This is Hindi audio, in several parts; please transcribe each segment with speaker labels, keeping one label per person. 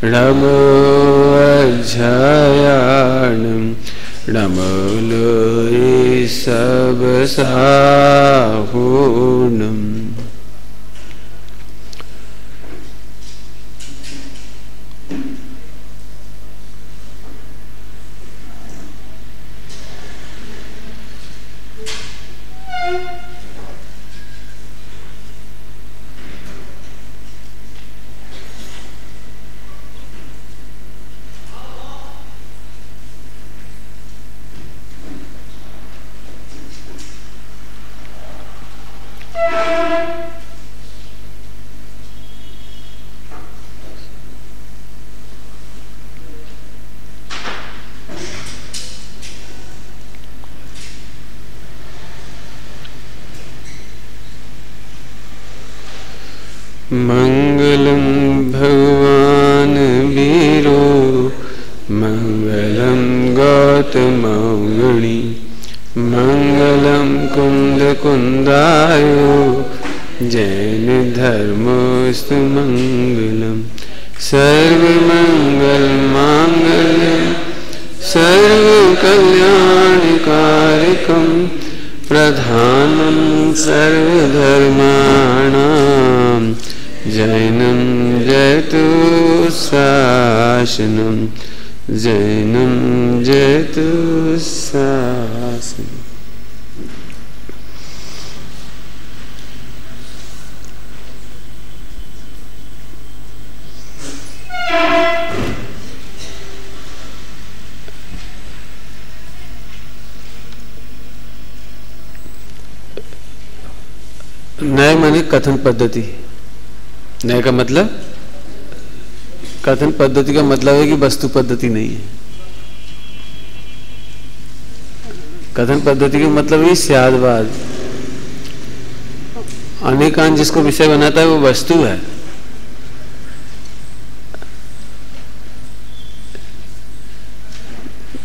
Speaker 1: नमो अज्झयाणं नमो लोये सब साहूणम्। मंगलम भगवान वीरो मंगलम गौतमौगुणी मंगलम कुंद कुंदायो जैन धर्मोस्तु मंगलम सर्वमंगल मांगल्यम सर्वकल्याणकारकम प्रधानम सर्वधर्माणां जैनं जयतु शासनं जैनं जयतु शासनं। न्याय माने कथन पद्धति। न्याय का मतलब, कथन पद्धति का मतलब है कि वस्तु पद्धति नहीं है। कथन पद्धति का मतलब ही स्यादवाद। अनेकांत जिसको विषय बनाता है वो वस्तु है।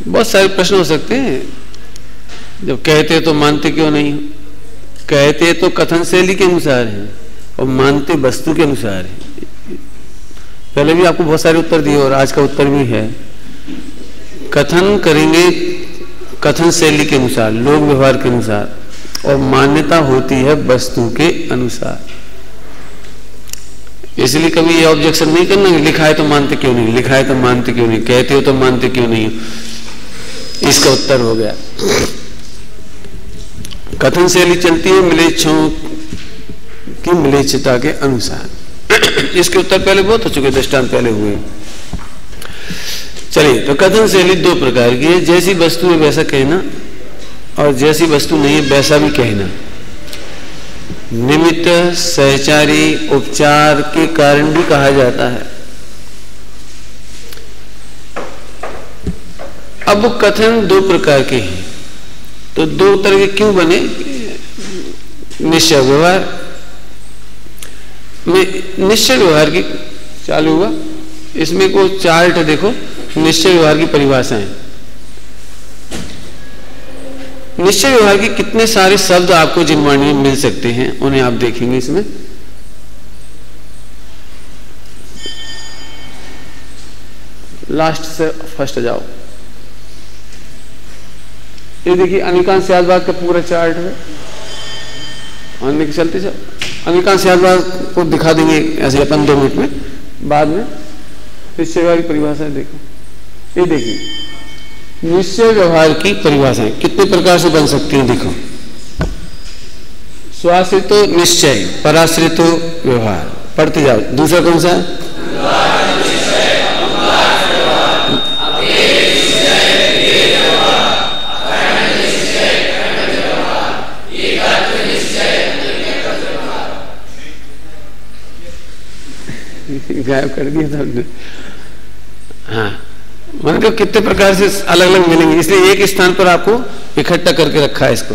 Speaker 1: बहुत सारे प्रश्न हो सकते हैं। जब कहते तो मानते क्यों नहीं? कहते तो कथन शैली के अनुसार है और मानते वस्तु के अनुसार है। पहले भी आपको बहुत सारे उत्तर दिए और आज का उत्तर भी है। कथन करेंगे कथन शैली के अनुसार, लोक व्यवहार के अनुसार, और मान्यता होती है वस्तु के अनुसार। इसलिए कभी ये ऑब्जेक्शन नहीं करना कि लिखा है तो मानते क्यों नहीं, लिखा है तो मानते क्यों नहीं, कहते हो तो मानते क्यों नहीं। इसका उत्तर हो गया। कथन शैली चलती है मिलेच्छों की मिलेच्छता के अनुसार। इसके उत्तर पहले बहुत हो चुके, दृष्टांत पहले हुए। चलिए, तो कथन शैली दो प्रकार की है। जैसी वस्तु है वैसा कहना, और जैसी वस्तु नहीं है वैसा भी कहना। निमित्त, सहचारी, उपचार के कारण भी कहा जाता है। अब वो कथन दो प्रकार के हैं, तो दो तरह के क्यों बने? निश्चय व्यवहार में, निश्चय व्यवहार की चालू हुआ। इसमें को चार्ट देखो, निश्चय व्यवहार की परिभाषाएं। निश्चय व्यवहार के कितने सारे शब्द आपको जिनवाणी में मिल सकते हैं उन्हें आप देखेंगे। इसमें लास्ट से फर्स्ट जाओ। ये देखिए अनिकांत स्यादवाद का पूरा चार्ट है। आने के चलते जाओ, अनिकांत स्यादवाद को दिखा देंगे ऐसे अपन 2 मिनट में, बाद में। निश्चय व्यवहार की परिभाषा देखो, ये देखिए निश्चय व्यवहार की परिभाषाएं कितने प्रकार से बन सकती हैं। देखो, स्वाश्रित निश्चय, पराश्रित व्यवहार। पढ़ते जाओ। दूसरा कौन सा है? गायब कर दिया था हमने। हाँ, मतलब कितने प्रकार से अलग अलग मिलेंगे, इसलिए एक स्थान पर आपको इकट्ठा करके रखा है इसको।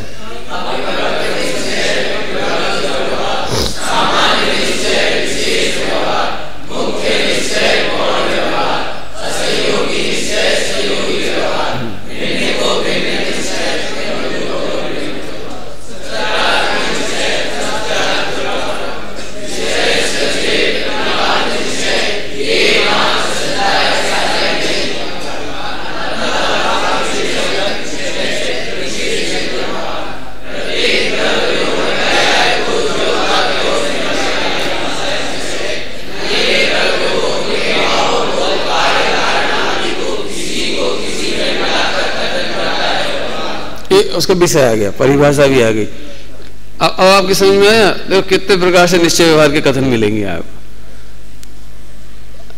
Speaker 1: उसका विषय आ गया, परिभाषा भी आ गई। अब आपकी समझ में आया? देखो कितने प्रकार से निश्चय व्यवहार के कथन मिलेंगे आपको।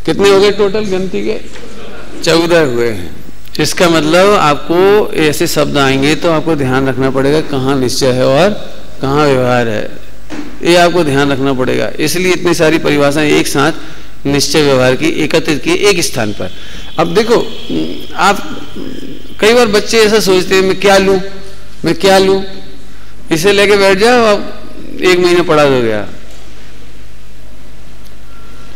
Speaker 1: कितने हो गए टोटल गिनती के? 14 हुए हैं। इसका मतलब आपको ऐसे शब्द आएंगे तो आपको ध्यान रखना पड़ेगा कहाँ निश्चय है और कहाँ व्यवहार है, ये आपको ध्यान रखना पड़ेगा। इसलिए इतनी सारी परिभाषाएं एक साथ निश्चय व्यवहार की एकत्रित की एक स्थान पर। अब देखो, आप कई बार बच्चे ऐसा सोचते हैं मैं क्या लूं, मैं क्या लूं, इसे लेके बैठ जाओ, आप 1 महीना पढ़ा दोगे आप।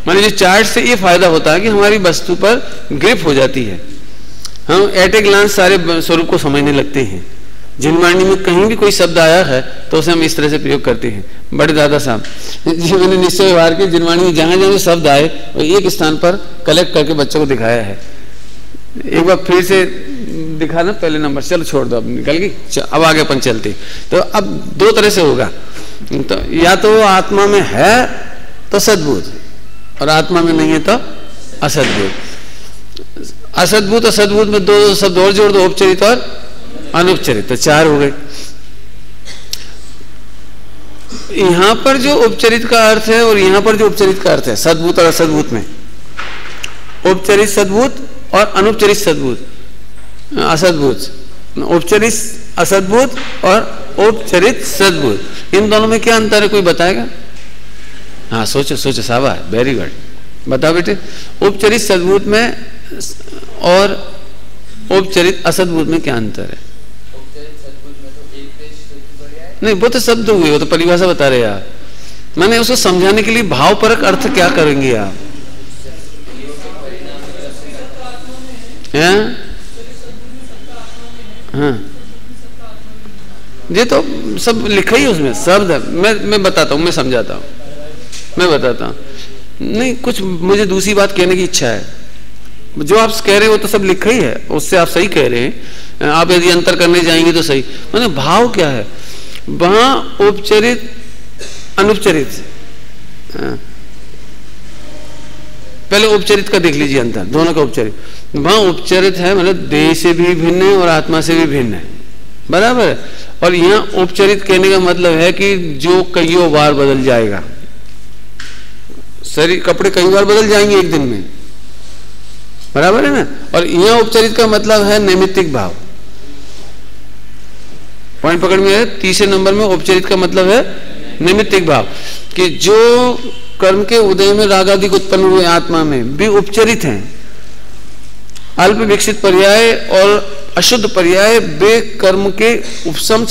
Speaker 1: मान लीजिए चार्ट से ये फायदा होता है कि हमारी वस्तु पर ग्रिप हो जाती है, हम एट ए ग्लांस सारे स्वरूप को समझने लगते हैं। जिनवाणी में कहीं भी कोई शब्द आया है तो उसे हम इस तरह से प्रयोग करते हैं। बड़े दादा साहब जी, मैंने निश्चय व्यवहार के जिनवाणी में जहां जहां शब्द आए वो एक स्थान पर कलेक्ट करके बच्चों को दिखाया है। एक बार फिर से दिखाना पहले नंबर, चलो छोड़ दो, अब निकल गई, अब आगे अपन चलते। तो अब 2 तरह से होगा, तो या तो आत्मा में है तो सद्बुद्ध और आत्मा में नहीं है तो असद्बुद्ध। असद्भुत असद्भुत में 2 शब्द और जोड़ दो, उपचरित और अनुपचरित, तो 4 हो गए। यहां पर जो उपचरित का अर्थ है और यहां पर जो उपचरित का अर्थ है, सद्भुत और असद्भुत में, उपचरित सद्भुत और अनुपचरित सद्भुत असद्भुत, उपचरित असद्भुत और उपचरित सद्भुत, इन दोनों में क्या अंतर है, कोई बताएगा? हाँ सोचो सोचो, शाबाश, वेरी गुड, बताओ बेटे। उपचरित सद्भुत में और उपचरित असद्भुत में क्या अंतर है? नहीं, वो तो शब्द हुए, वो तो परिभाषा बता रहे आप। मैंने उसको समझाने के लिए भावपरक अर्थ क्या करेंगे आप? हाँ, ये तो सब लिखा ही उसमें शब्द है। मैं बताता हूँ, मैं समझाता हूँ, मैं बताता हूँ। नहीं, कुछ मुझे दूसरी बात कहने की इच्छा है। जो आप कह रहे हो वो तो सब लिखा ही है, उससे आप सही कह रहे हैं। आप यदि अंतर करने जाएंगे तो सही, मतलब भाव क्या है वहां? उपचरित अनुपचरित, पहले उपचरित का देख लीजिए अंतर, दोनों का उपचरित। वहां उपचरित है मतलब देह से भी भिन्न है और आत्मा से भी भिन्न है, बराबर है। और यहाँ उपचरित कहने का मतलब है कि जो कईयों बार बदल जाएगा, शरीर कपड़े कई बार बदल जाएंगे एक दिन में, बराबर है ना। और यहाँ उपचरित का मतलब है नैमित्तिक भाव। पॉइंट पकड़ में है। 3 नंबर में उपचरित का मतलब है नैमित्तिक भाव, कि जो कर्म के उदय में रागादि उत्पन्न हुए आत्मा में भी उपचरित हैं। अल्प विकसित पर्याय और अशुद्ध पर्याय वे कर्म के उपसम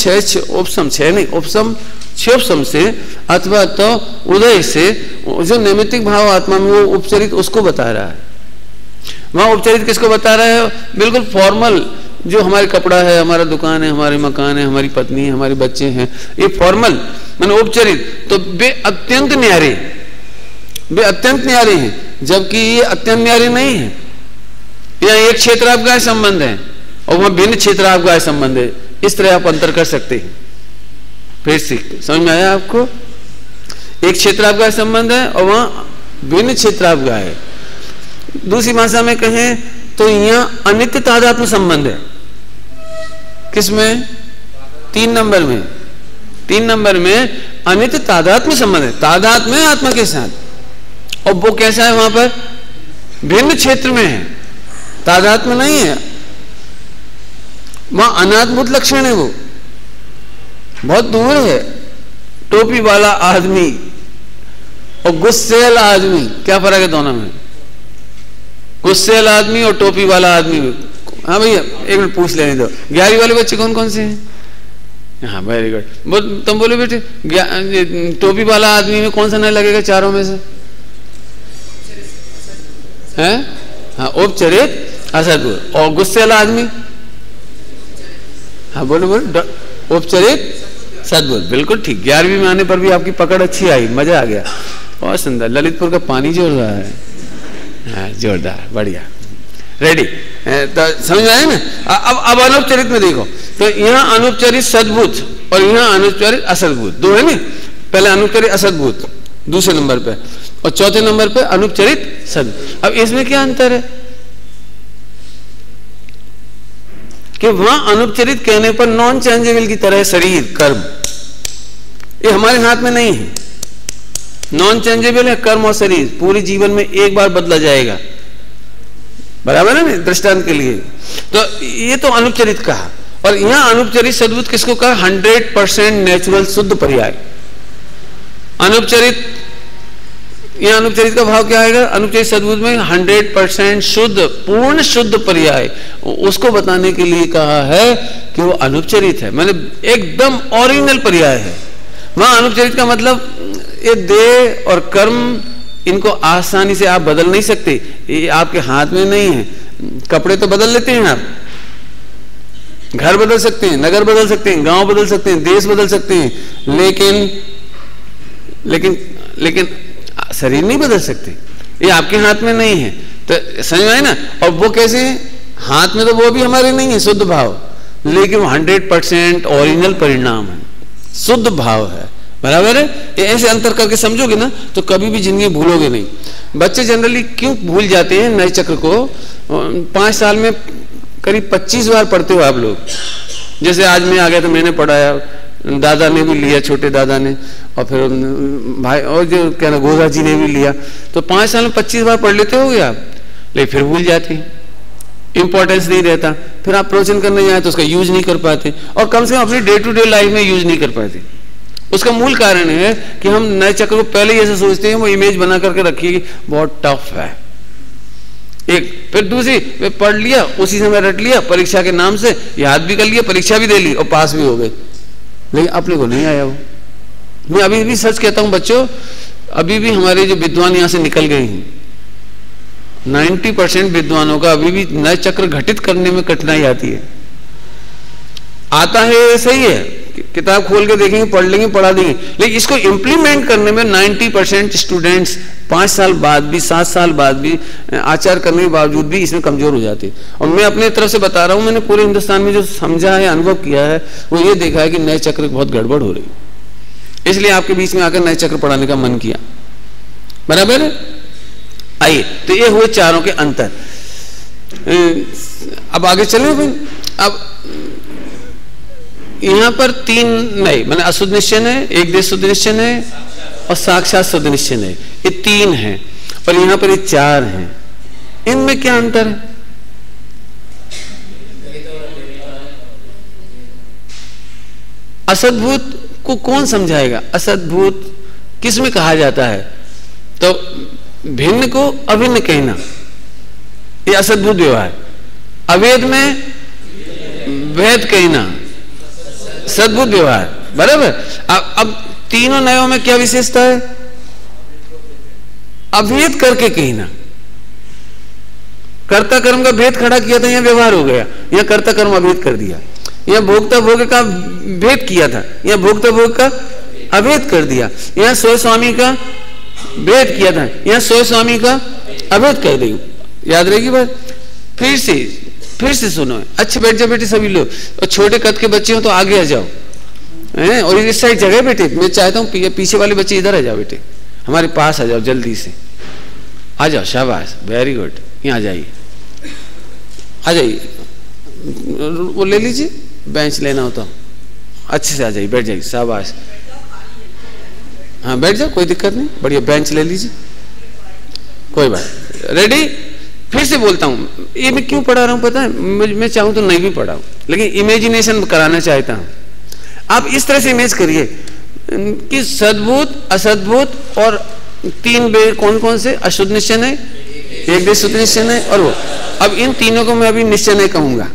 Speaker 1: उपसम से अथवा तो उदय से जो नैमित्तिक भाव आत्मा में वो उपचरित, उसको बता रहा है। वहां उपचरित किसको बता रहा है? बिल्कुल फॉर्मल, जो हमारे कपड़ा है, हमारा दुकान है, हमारे मकान है, हमारी पत्नी है, हमारे बच्चे हैं, ये फॉर्मल माने उपचरित। तो वे अत्यंत न्यारे, वे अत्यंत न्यारे हैं, जबकि ये अत्यंत न्यारे नहीं है। यहाँ एक क्षेत्रापगाय संबंध है और वहां भिन्न क्षेत्रापगाय संबंध है। इस तरह आप अंतर कर सकते हैं। फिर से समझ में आया आपको? एक क्षेत्रापगाय संबंध है और वहां भिन्न क्षेत्रापगाय है। दूसरी भाषा में कहें तो यहाँ अनित्य तादात्म्य संबंध है। किसमें? 3 नंबर में। 3 नंबर में अनित्य तादात्म्य संबंध है, तादात्म्य है आत्मा के साथ। और वो कैसा है? वहां पर भिन्न क्षेत्र में है, तादात्म्य नहीं है। वहां अनात्मभूत लक्षण है, वो बहुत दूर है। टोपी वाला आदमी और गुस्सेल आदमी, क्या फर्क है दोनों में? गुस्सेल आदमी और टोपी वाला आदमी। हाँ भैया एक मिनट पूछ लेने दो, 11वीं वाले बच्चे कौन कौन से हैं? हाँ वेरी गुड। तुम बोलो बेटे, टोपी वाला आदमी में कौन सा नहीं लगेगा चारों में से? हैं? हाँ, उपचरित असद्भुत। और गुस्सेल आदमी? हाँ बोलो बोलो, उपचरित सद्भुत, बिल्कुल ठीक। 11वीं में आने पर भी आपकी पकड़ अच्छी आई, मजा आ गया, बहुत सुंदर। ललितपुर का पानी जोर रहा है। हाँ जोरदार, बढ़िया, रेडी। तो समझ में आया ना? अब अनुपचरित में देखो, तो यहाँ अनुपचरित सद्भुत और यहाँ अनुपचरित असद्भुत, दो है ना। पहले अनुपचरित असद्भुत दूसरे नंबर पे, और चौथे नंबर पे अनुपचरित सद्भुत। अब इसमें क्या अंतर है? कि वहां अनुपचरित कहने पर नॉन चेंजेबल की तरह शरीर कर्म, ये हमारे हाथ में नहीं है। नॉन चेंजेबल है कर्म और शरीर, पूरे जीवन में एक बार बदला जाएगा, बराबर है ना, दृष्टांत के लिए। तो ये तो अनुपचरित कहा, और यहां अनुपचरित सद्बुद्ध किसको कहा? 100% नेचुरल शुद्ध पर्याय। अनुपचरित, यहां अनुपचरित का भाव क्या आएगा? अनुपचरित सद्बुद्ध में 100% शुद्ध, पूर्ण शुद्ध पर्याय, उसको बताने के लिए कहा है कि वो अनुपचरित है, मतलब एकदम ओरिजिनल पर्याय है। वहां अनुपचरित का मतलब ये देह और कर्म, इनको आसानी से आप बदल नहीं सकते, ये आपके हाथ में नहीं है। कपड़े तो बदल लेते हैं आप, घर बदल सकते हैं, नगर बदल सकते हैं, गांव बदल सकते हैं, देश बदल सकते हैं, लेकिन शरीर नहीं बदल सकते, ये आपके हाथ में नहीं है। तो समझ में आए ना? और वो कैसे है? हाथ में तो वो भी हमारे नहीं है शुद्ध भाव, लेकिन वो 100% ओरिजिनल परिणाम है, शुद्ध भाव है, बराबर है। ये ऐसे अंतर करके समझोगे ना तो कभी भी जिंदगी भूलोगे नहीं। बच्चे जनरली क्यों भूल जाते हैं नए चक्र को? 5 साल में करीब 25 बार पढ़ते हो आप लोग। जैसे आज मैं आ गया तो मैंने पढ़ाया, दादा ने भी लिया, छोटे दादा ने, और फिर भाई और जो क्या ना गोदा जी ने भी लिया। तो 5 साल में 25 बार पढ़ लेते होगे आप, लेकिन फिर भूल जाते, इंपॉर्टेंस नहीं रहता। फिर आप प्रवचन करने जाए तो उसका यूज नहीं कर पाते, और कम से कम अपनी डे टू डे लाइफ में यूज नहीं कर पाते। उसका मूल कारण है कि हम नए चक्र को पहले ही ऐसे सोचते हैं, वो इमेज बना करके रखिए कि बहुत टफ है। एक फिर दूसरी पढ़ लिया, उसी समय रट लिया, परीक्षा के नाम से याद भी कर लिया, परीक्षा भी दे ली और पास भी हो गए, लेकिन अपने को नहीं आया वो। मैं अभी भी सच कहता हूं बच्चों, अभी भी हमारे जो विद्वान यहां से निकल गए हैं, 90% विद्वानों का अभी भी नए चक्र घटित करने में कठिनाई आती है। आता है सही है, किताब खोल के देखेंगे, पढ़ लेंगे, पढ़ा देंगे, लेकिन इसको इंप्लीमेंट करने में 90% स्टूडेंट्स 5 साल बाद भी, 7 साल बाद भी, आचार करने के बावजूद भी इसमें कमजोर हो जाते हैं। और मैं अपने तरफ से बता रहा हूं, मैंने पूरे हिंदुस्तान में जो समझा है, अनुभव किया है, वो ये देखा है कि नए चक्र बहुत गड़बड़ हो रही, इसलिए आपके बीच में आकर नए चक्र पढ़ाने का मन किया, बराबर है। आइए, तो ये हुए चारों के अंतर। अब आगे चले भाई। अब यहां पर 3 नहीं, मैंने अशुद्ध निश्चय है, एक देश शुद्ध निश्चय है और साक्षात शुद्ध निश्चय है, ये 3 हैं, और यहां पर ये 4 हैं। इनमें क्या अंतर है? असद्भूत को कौन समझाएगा? असद्भूत किस में कहा जाता है? तो भिन्न को अभिन्न कहना, ये असद्भूत व्यवहार। अवेद में वेद कहना, सद्भुत व्यवहार, बराबर। अब तीनों नयों में क्या विशेषता है? अभेद करके कहना। कर्ता कर्म का भेद खड़ा किया था, यहां व्यवहार हो गया, यहां कर्ता कर्म अभेद कर दिया। यहां भोक्ता भोग का भेद किया था, यहां भोक्ता भोग का अभेद कर दिया। यहां स्वयं स्वामी का भेद किया था, यहां स्वयं स्वामी का अभेद कर दी। याद रहेगी बात? फिर से सुनो। अच्छे बैठ जाओ बेटे सभी लोग, और छोटे कद के बच्चे हो तो आगे आ जाओ, और इस साइड जगह बेटे, मैं चाहता हूँ पीछे वाले बच्चे इधर आ जाओ बेटे, हमारे पास आ जाओ, जल्दी से आ जाओ, शाबाश, वेरी गुड। यहाँ आ जाइए, आ जाइए, वो ले लीजिए, बेंच लेना हो तो अच्छे से आ जाइए, बैठ जाइए, शाबाश। हाँ बैठ जाओ, कोई दिक्कत नहीं, बढ़िया, बेंच ले लीजिए, कोई बात। रेडी? फिर से बोलता हूं, ये मैं क्यों पढ़ा रहा हूं पता है? मैं चाहूं तो नहीं भी पढ़ाऊं, लेकिन इमेजिनेशन कराना चाहता हूं। आप इस तरह से इमेज करिए कि सद्भूत, असद्भूत और 3 कौन कौन से? अशुद्ध निश्चय है, एक देश शुद्ध निश्चय है, और वो। अब इन तीनों को मैं अभी निश्चय नहीं कहूंगा,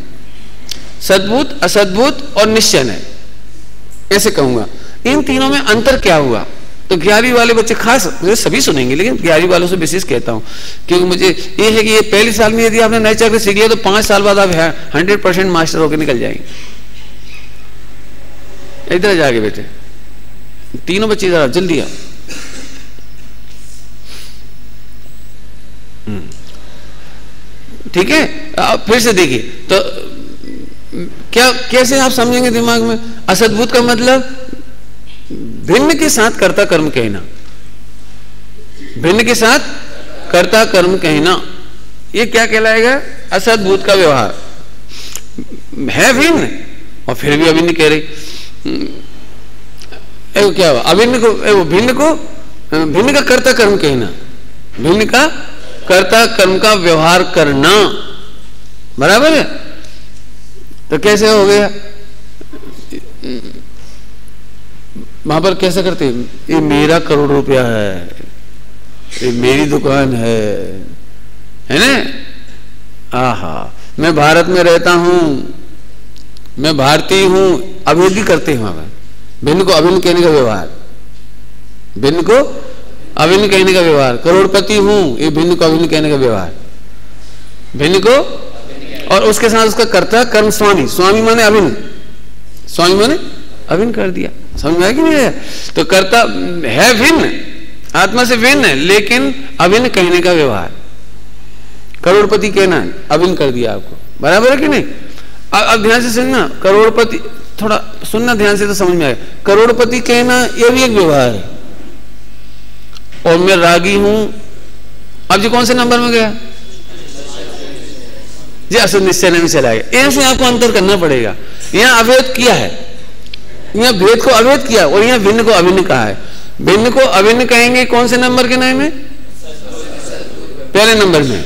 Speaker 1: सद्भूत, असद्भूत और निश्चय है, ऐसे कहूंगा। इन तीनों में अंतर क्या हुआ? तो 11वीं वाले बच्चे खास, मुझे सभी सुनेंगे, लेकिन 11वीं वालों से विशेष कहता हूं, क्योंकि मुझे ये है कि ये पहले साल में यदि आपने नए चक्र सीख लिया तो 5 साल बाद आप 100% मास्टर होकर निकल जाएंगे। इधर जाके बेटे, तीनों बच्चे इधर जल्दी आओ। ठीक है, आप फिर से देखिए तो क्या, कैसे आप समझेंगे दिमाग में? असद्भुत का मतलब भिन्न के साथ कर्ता कर्म कहना, भिन्न के साथ कर्ता कर्म कहना, ये क्या कहलाएगा? असद्भुत का व्यवहार। है भिन्न और फिर भी अभिन्न कह रही। क्या हुआ? अभिन्न को भिन्न को भिन्न का कर्ता कर्म कहना, भिन्न का कर्ता कर्म का व्यवहार करना, बराबर है? तो कैसे हो गया? वहां पर कैसे करते हैं? ये मेरा करोड़ रुपया है, ये मेरी दुकान है ना? आहा, मैं भारत में रहता हूं, मैं भारतीय हूं, अभेद भी करते हैं वहां पर। भिन्न को अभिन्न कहने का व्यवहार, भिन्न को अभिन्न कहने का व्यवहार। करोड़पति हूं, ये भिन्न को अभिन्न कहने का व्यवहार, भिन्न को, और उसके साथ उसका कर्ता कर्म स्वामी, स्वामी माने अभिन्न, स्वामी माने अभिन्न कर दिया। समझ में आया कि नहीं है? तो कर्ता है भिन्न, आत्मा से भिन्न है, लेकिन अभिन्न कहने का व्यवहार। करोड़पति कहना अभिन्न कर दिया आपको, बराबर है कि नहीं? अब ध्यान से सुनना, करोड़पति, थोड़ा सुनना ध्यान से तो समझ में आएगा। करोड़पति कहना यह भी एक व्यवहार है। और मैं रागी हूं, अब जी कौन से नंबर में गया जी? असद निश्चय में चला गया। ऐसे आपको अंतर करना पड़ेगा। यहां अभेद किया है, यहां भेद को अभेद किया और यहां भिन्न को अभिन्न कहा है। भिन्न को अभिन्न कहेंगे कौन से नंबर के नाम में? पहले नंबर में,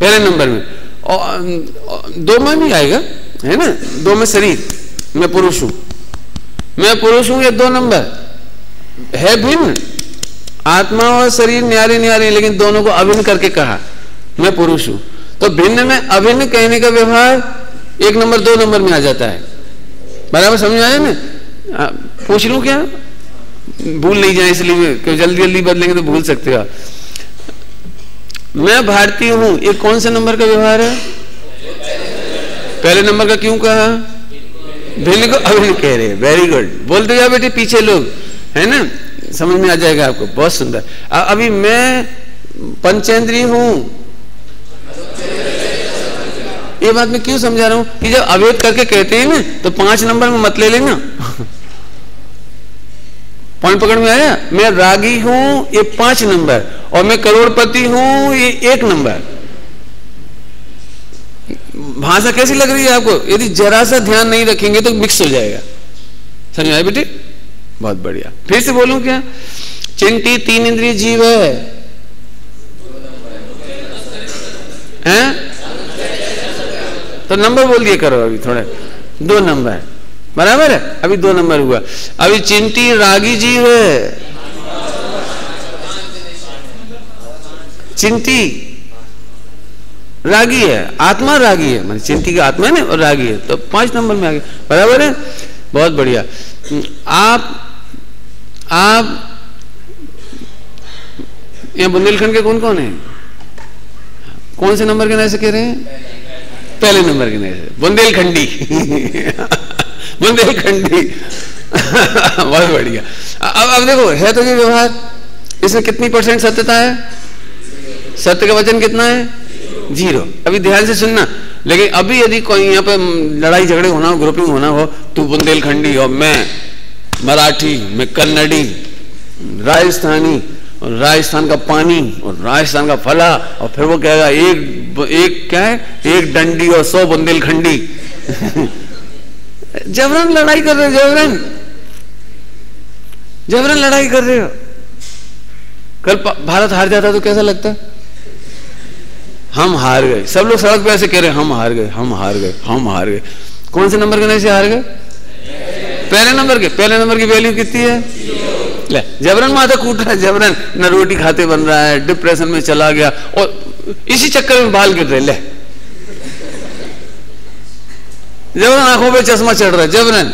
Speaker 1: पहले नंबर में। और दो में भी आएगा, है ना? दो में शरीर, मैं पुरुष हूं, मैं पुरुष हूं, ये दो नंबर है भिन्न। आत्मा और शरीर न्यारे न्यारे, लेकिन दोनों को अभिन्न करके कहा मैं पुरुष हूं। तो भिन्न में अभिन्न कहने का व्यवहार एक नंबर दो नंबर में आ जाता है, बराबर? समझ आया ना? पूछ लूं क्या? भूल नहीं जाए इसलिए, क्यों जल्दी जल्दी बदलेंगे तो भूल सकते हो। मैं भारतीय हूं, ये कौन से नंबर का व्यवहार है? पहले नंबर का। क्यों कहा? भिन्न को अभिन्न कह रहे हैं। वेरी गुड, बोलते जाओ बेटे, पीछे लोग, है ना? समझ में आ जाएगा आपको, बहुत सुंदर। अभी मैं पंचेंद्रिय हूं, ये बात मैं क्यों समझा रहा हूं कि जब अभेद करके कहते हैं ना, तो 5 नंबर में मत ले लेना। पॉइंट पकड़ में आया? मैं रागी हूं, ये 5 नंबर, और मैं करोड़पति हूं, ये 1 नंबर। भाषा कैसी लग रही है आपको? यदि जरा सा ध्यान नहीं रखेंगे तो मिक्स हो जाएगा। समझ आया बेटे? बहुत बढ़िया। फिर से बोलूं क्या? चिंटी 3 इंद्रिय जीव है, हैं? तो नंबर बोल दिए करो अभी थोड़े, 2 नंबर, बराबर है? अभी 2 नंबर हुआ। अभी चिंटी रागी जीव है, चिंटी रागी है, आत्मा रागी है, मतलब चिंटी का आत्मा है ना, और रागी है, तो 5 नंबर में आ गया, बराबर है? बहुत बढ़िया। आप यहाँ बुंदेलखंड के कौन कौन है? कौन से नंबर के नाम से कह रहे हैं? पहले नंबर के नाम से बुंदेलखंडी। बुंदेलखंडी। बहुत बढ़िया। अब देखो, है तो ये व्यवहार, इसमें कितनी % सत्यता है? सत्य का वचन कितना है? 0। अभी ध्यान से सुनना। लेकिन अभी यदि कोई यहाँ पे लड़ाई झगड़े होना हो, ग्रुपिंग होना हो, तू बुंदेलखंडी और मैं मराठी, मैं कन्नड़ी, राजस्थानी, और राजस्थान का पानी और राजस्थान का फला, और फिर वो कहेगा एक क्या है? 1 डंडी और 100 बुंदेलखंडी। जबरन लड़ाई कर रहे हो, जबरन लड़ाई कर रहे हो। कल भारत हार जाता तो कैसा लगता? हम हार गए। सब लोग सड़क पे ऐसे कह रहे हैं, हम हार गए, हम हार गए, हम हार गए। कौन से नंबर के नहीं से हार गए? पहले नंबर के। पहले नंबर की वैल्यू कितनी है? ले, जबरन माथा कूट रहा है, जबरन न रोटी खाते बन रहा है, डिप्रेशन में चला गया, और इसी चक्कर में बाल गिर रहे। ले, जबरन आंखों पे चश्मा चढ़ रहा है, जबरन।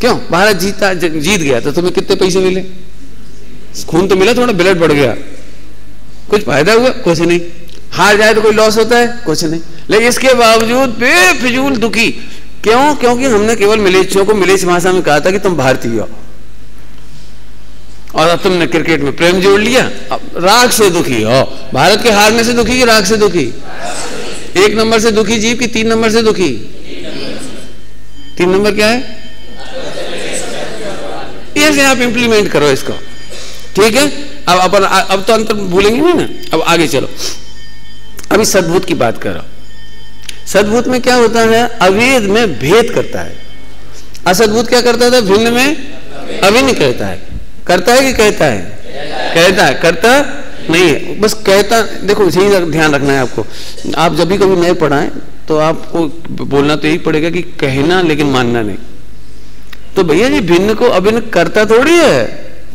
Speaker 1: क्यों? भारत जीत गया तो तुम्हें कितने पैसे मिले? खून तो मिला, थोड़ा ब्लड बढ़ गया, कुछ फायदा हुआ? कुछ नहीं। हार जाए तो कोई लॉस होता है? कुछ नहीं। लेकिन इसके बावजूद बेफिजूल दुखी। क्यों? क्योंकि हमने केवल मिलेच्छियों को मिलेच्छ भाषा में कहा था कि तुम भारतीय हो, और अब तुमने क्रिकेट में प्रेम जोड़ लिया, अब राग से दुखी हो। भारत के हारने से दुखी कि राग से दुखी? 1 नंबर से दुखी जीव कि 3 नंबर से दुखी? 3 नंबर क्या है? ऐसे आप इंप्लीमेंट करो इसको, ठीक है? अब तो अंतर भूलेंगे नहीं ना। अब आगे चलो, अभी सद्भूत की बात करो। सद्भूत में क्या होता है? अभेद में भेद करता है। असद्भूत क्या करता था? भिन्न में अभिन्न कहता है। करता है कि कहता है? कहता है, करता नहीं है, बस कहता। देखो यही ध्यान रखना है आपको। आप जब भी कभी नए पढ़ाएं तो आपको बोलना तो यही पड़ेगा कि कहना लेकिन मानना नहीं। तो भैया जी भिन्न को अभिन्न करता थोड़ी है,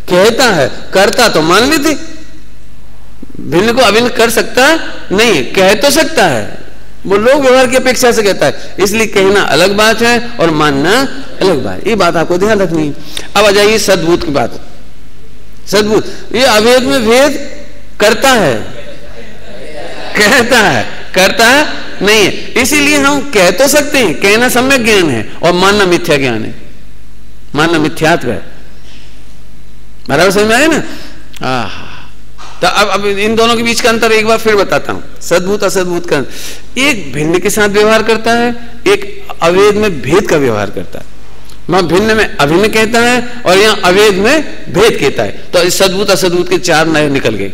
Speaker 1: कहता है। करता तो मान ली थी, भिन्न को अभिन्न कर सकता नहीं, कह तो सकता है। वो लोग व्यवहार की अपेक्षा से कहता है, इसलिए कहना अलग बात है और मानना अलग बात। ये बात आपको ध्यान रखनी है। अब आ जाइए सद्भूत की बात। सद्भूत ये अभेद में भेद करता है, कहता है, करता है नहीं है। इसीलिए हम कह तो सकते हैं, कहना सम्यक ज्ञान है और मानना मिथ्या ज्ञान है, मानना मिथ्यात्व है। बराबर समझ में आया ना? तो अब इन दोनों के बीच का अंतर एक बार फिर बताता हूं। सद्भूत असद्भूत का, एक भिन्न के साथ व्यवहार करता है, एक अभेद में भेद का व्यवहार करता है। वहां भिन्न में अभिन्न कहता है और यहां अभेद में भेद कहता है। तो इस सद्भूत असद्भूत के चार नए निकल गए।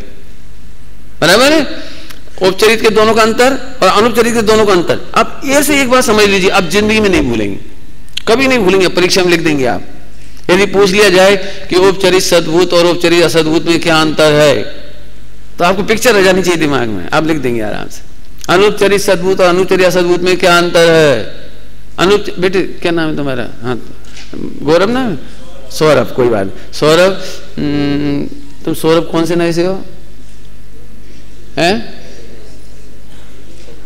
Speaker 1: बराबर है? औपचारिक के दोनों का अंतर और अनुपचारिक के दोनों का अंतर। अब ऐसे एक बार समझ लीजिए, अब जिंदगी में नहीं भूलेंगे, कभी नहीं भूलेंगे, परीक्षा में लिख देंगे आप। यदि पूछ लिया जाए कि औपचारिक सद्भूत और औपचारिक असद्भूत में क्या अंतर है, तो आपको पिक्चर रह जानी चाहिए दिमाग में, आप लिख देंगे आराम से। अनुपचारिक सद्भूत और अनुपचारिक असद्भूत में क्या अंतर है? बेटे क्या नाम है तुम्हारा? हाँ गौरव ना? सौरभ, कोई बात नहीं। सौरभ, तुम सौरभ कौन से नए से हो? हैं?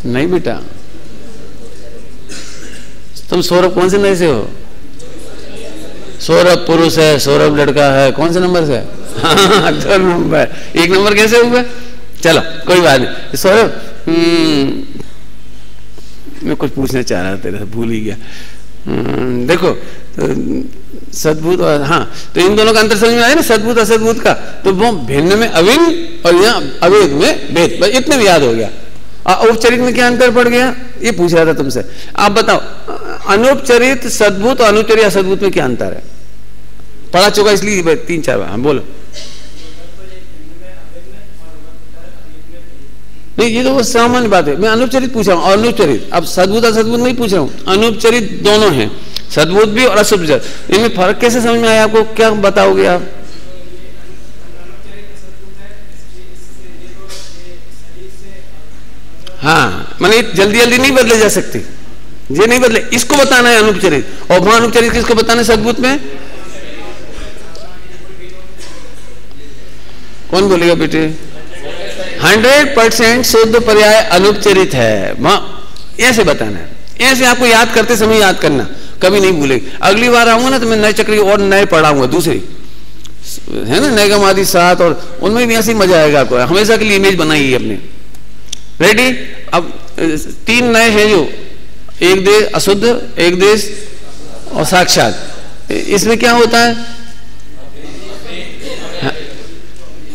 Speaker 1: नहीं बेटा, तुम सौरभ कौन से नए से हो? सौरभ पुरुष है, सौरभ लड़का है। कौन से नंबर से? हाँ 2 नंबर। 1 नंबर कैसे हुआ? चलो कोई बात नहीं। सौरभ मैं कुछ पूछना चाह रहा था तेरे से, भूल ही गया। देखो तो सद्भूत और हाँ, तो इन दोनों का अंतर समझ में आया ना, सद्भूत असद्भूत का। तो वो भिन्न में अभिन्न और यहाँ अभेद में भेद, इतने में याद हो गया। औपचारिक में क्या अंतर पड़ गया ये पूछ रहा था तुमसे। आप बताओ अनौपचारिक सद्भूत और अनुपचारिक असद्भूत में क्या अंतर है? पढ़ा चुका इसलिए 3-4 बार। हम बोलो। नहीं ये तो वो सामान्य बात है। मैं अनुपचारित पूछ रहा हूँ और अनुपचारित। अब सद्भूत असद्भूत नहीं पूछ रहा हूँ, अनुपचारित दोनों हैं, सद्भूत भी और असद्भूत। इनमें फर्क कैसे समझ में आया आपको? क्या बताओगे आप? हाँ माने जल्दी जल्दी नहीं बदले जा सकते, ये नहीं बदले, इसको बताना है अनुपचारित। और वहां अनुपचारित किसको बताना है? सद्भूत में। कौन बोलेगा बेटे? 100% शुद्ध पर्याय अनुपचारित है, वहां ऐसे बताना है। ऐसे आपको याद करते समय याद करना, कभी नहीं भूलेगी। अगली बार आऊंगा ना तो मैं नए चक्र और नए पढ़ाऊंगा, दूसरी है ना, नए गमादी 7, और उनमें भी ऐसे मजा आएगा आपको। हमेशा के लिए इमेज बनाइए अपने। रेडी? अब 3 नए हैं जो, एक देश अशुद्ध, एक देश और साक्षात। इसमें क्या होता है?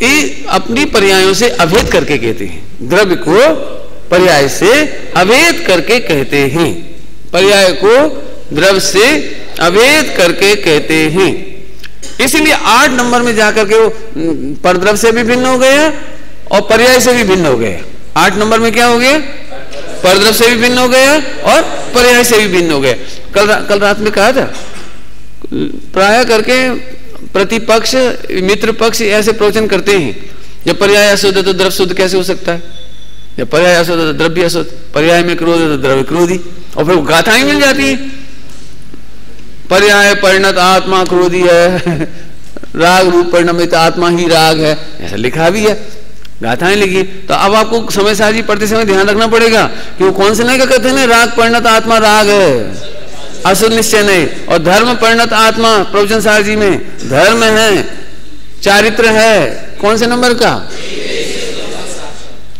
Speaker 1: ये अपनी पर्यायों से अभेद करके कहते हैं। द्रव्य को पर्याय से अभेद करके कहते हैं, पर्याय को द्रव्य से अभेद करके कहते हैं। इसीलिए 8 नंबर में जाकर के वो परद्रव्य से भी भिन्न हो गया और पर्याय से भी भिन्न हो गया। 8 नंबर में क्या हो गया? परद्रव्य से भी भिन्न हो गया और पर्याय से भी भिन्न हो गया। कल रात में कहा था, प्राय करके प्रतिपक्ष मित्र पक्ष ऐसे प्रवचन करते हैं। जब पर्याय अशुद्ध है तो द्रव्य शुद्ध कैसे हो सकता है? जब पर्याय अशुद्ध है तो द्रव्य अशुद्ध, पर्याय में क्रोध है तो द्रव्य क्रोधी, और फिर गाथाएं मिल जाती है। पर्याय परिणत आत्मा क्रोधी है, राग रूप परिणमित आत्मा ही राग है, ऐसा लिखा भी है, गाथाएं लिखी। तो अब आपको समय साजी पढ़ते समय ध्यान रखना पड़ेगा कि वो कौन से नहीं का कथन है? राग परिणत आत्मा राग है, अशुद्ध निश्चय नहीं। और धर्म परिणत आत्मा प्रवचन सार जी में धर्म है, चारित्र है, कौन से नंबर का?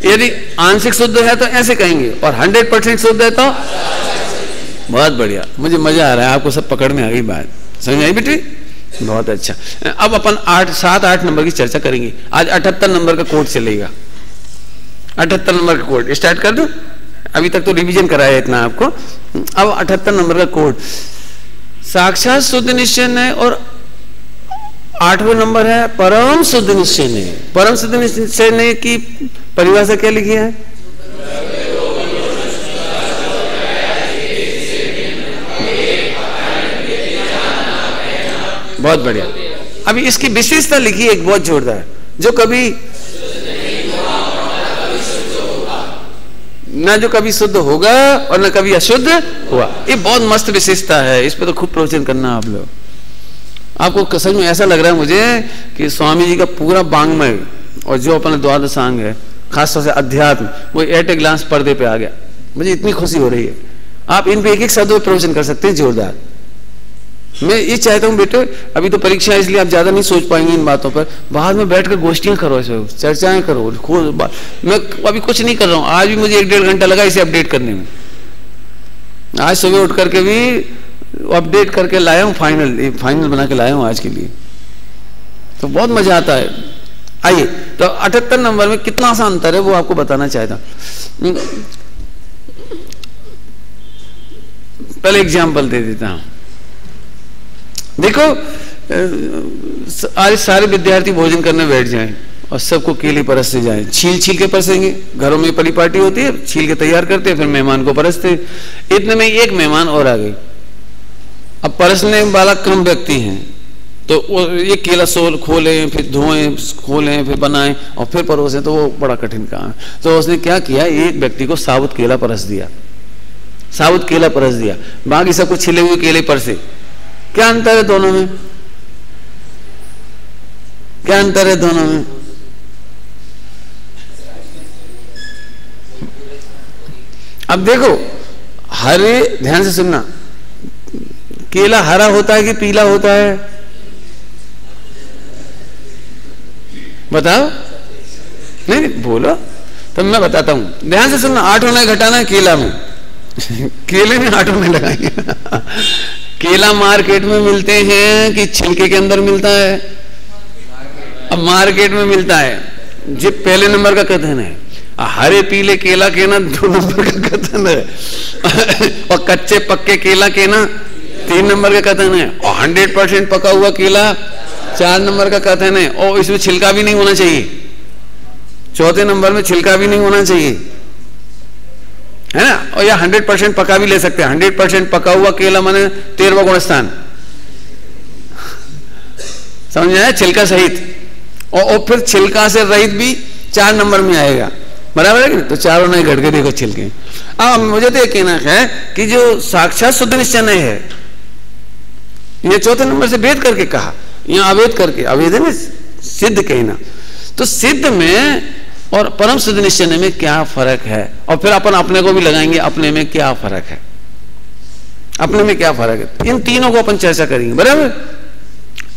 Speaker 1: यदि आंशिक शुद्ध है तो ऐसे कहेंगे, और 100% शुद्ध है तो बहुत बढ़िया। मुझे मजा आ रहा है, आपको सब पकड़ में आ गई बात, समझ आई बेटी? बहुत अच्छा। अब अपन 7-8 नंबर की चर्चा करेंगे। आज 78 नंबर का कोड चलेगा। 78 नंबर का कोड स्टार्ट कर दूं? अभी तक तो रिवीजन कराया इतना आपको। अब 78 नंबर का कोड, साक्षात शुद्ध निश्चय है, और 8वां नंबर है परम शुद्ध निश्चय ने। परम शुद्ध निश्चय ने की परिभाषा क्या लिखी है? बहुत बढ़िया। अभी इसकी विशेषता लिखी एक बहुत जोरदार, जो कभी ना जो कभी शुद्ध होगा और ना कभी अशुद्ध हुआ। ये बहुत मस्त विशेषता है, इस पे तो खूब प्रवचन करना आप लोग। आपको सच में ऐसा लग रहा है मुझे कि स्वामी जी का पूरा वांग्मय और जो अपना द्वादशांग है, खासतौर से अध्यात्म, वो एट ए ग्लांस पर्दे पे आ गया। मुझे इतनी खुशी हो रही है। आप इन पे एक एक शब्द में प्रवचन कर सकते हैं जोरदार। मैं ये चाहता हूँ बेटे, अभी तो परीक्षा है इसलिए आप ज्यादा नहीं सोच पाएंगे इन बातों पर, बाद में बैठकर गोष्ठियां करो, ऐसे चर्चाएं करो। मैं अभी कुछ नहीं कर रहा हूँ, आज भी मुझे 1-1.5 घंटा लगा इसे अपडेट करने में। आज सुबह उठ करके भी अपडेट करके लाया हूँ, फाइनल बना के लाया हूँ आज के लिए, तो बहुत मजा आता है। आइए, तो 78 नंबर में कितना सा अंतर है वो आपको बताना चाहता हूं। पहले एग्जाम्पल दे देता हूं। देखो, आज सारे विद्यार्थी भोजन करने बैठ जाएं और सबको केले परसते जाएं, छील के परसेंगे। घरों में परिपाटी होती है, छील के तैयार करते हैं, फिर मेहमान को परसते। इतने में एक मेहमान और आ गई। अब परसने वाला कम व्यक्ति हैं, तो ये केला खोलें, फिर धोएं, खोलें, फिर बनाएं और फिर परोसें, तो वो बड़ा कठिन काम है। तो उसने क्या किया, एक व्यक्ति को साबुत केला परस दिया, बाकी सबको छिले हुए केले परसे। क्या अंतर है दोनों में? अब देखो, हरे, ध्यान से सुनना, केला हरा होता है कि पीला होता है? बताओ। नहीं बोलो, तो मैं बताता हूं, ध्यान से सुनना। 8 आने घटाना है केला में केले में 8 आने लगाएंगे केला मार्केट में मिलते हैं कि छिलके के अंदर मिलता है? अब मार्केट में मिलता है, जो पहले नंबर का कथन है। हरे पीले केला के ना 2 नंबर का कथन है और कच्चे पक्के केला के ना 3 नंबर का कथन है, और 100% पका हुआ केला 4 नंबर का कथन है, और इसमें छिलका भी नहीं होना चाहिए। 4थे नंबर में छिलका भी नहीं होना चाहिए, है ना। और या 100% पका भी ले सकते हैं। 100% पका हुआ केला माने 13वां गुण स्थान, समझ आया, छिलका सहित। और फिर छिलका से रहित भी 4 नंबर में आएगा, बराबर है कि नहीं? तो चारों नहीं घट के देखो छिलके। अब मुझे तो ये कहना है कि जो साक्षात शुद्ध निश्चय है, ये 4थे नंबर से भेद करके कहा, यहाँ अवेद करके, अवेद है ना सिद्ध कहना। तो सिद्ध में और परम शुद्ध निश्चय में क्या फर्क है, और फिर अपन अपने को भी लगाएंगे, अपने में क्या फर्क है, अपने में क्या फर्क है, इन तीनों को अपन चर्चा करेंगे, बराबर।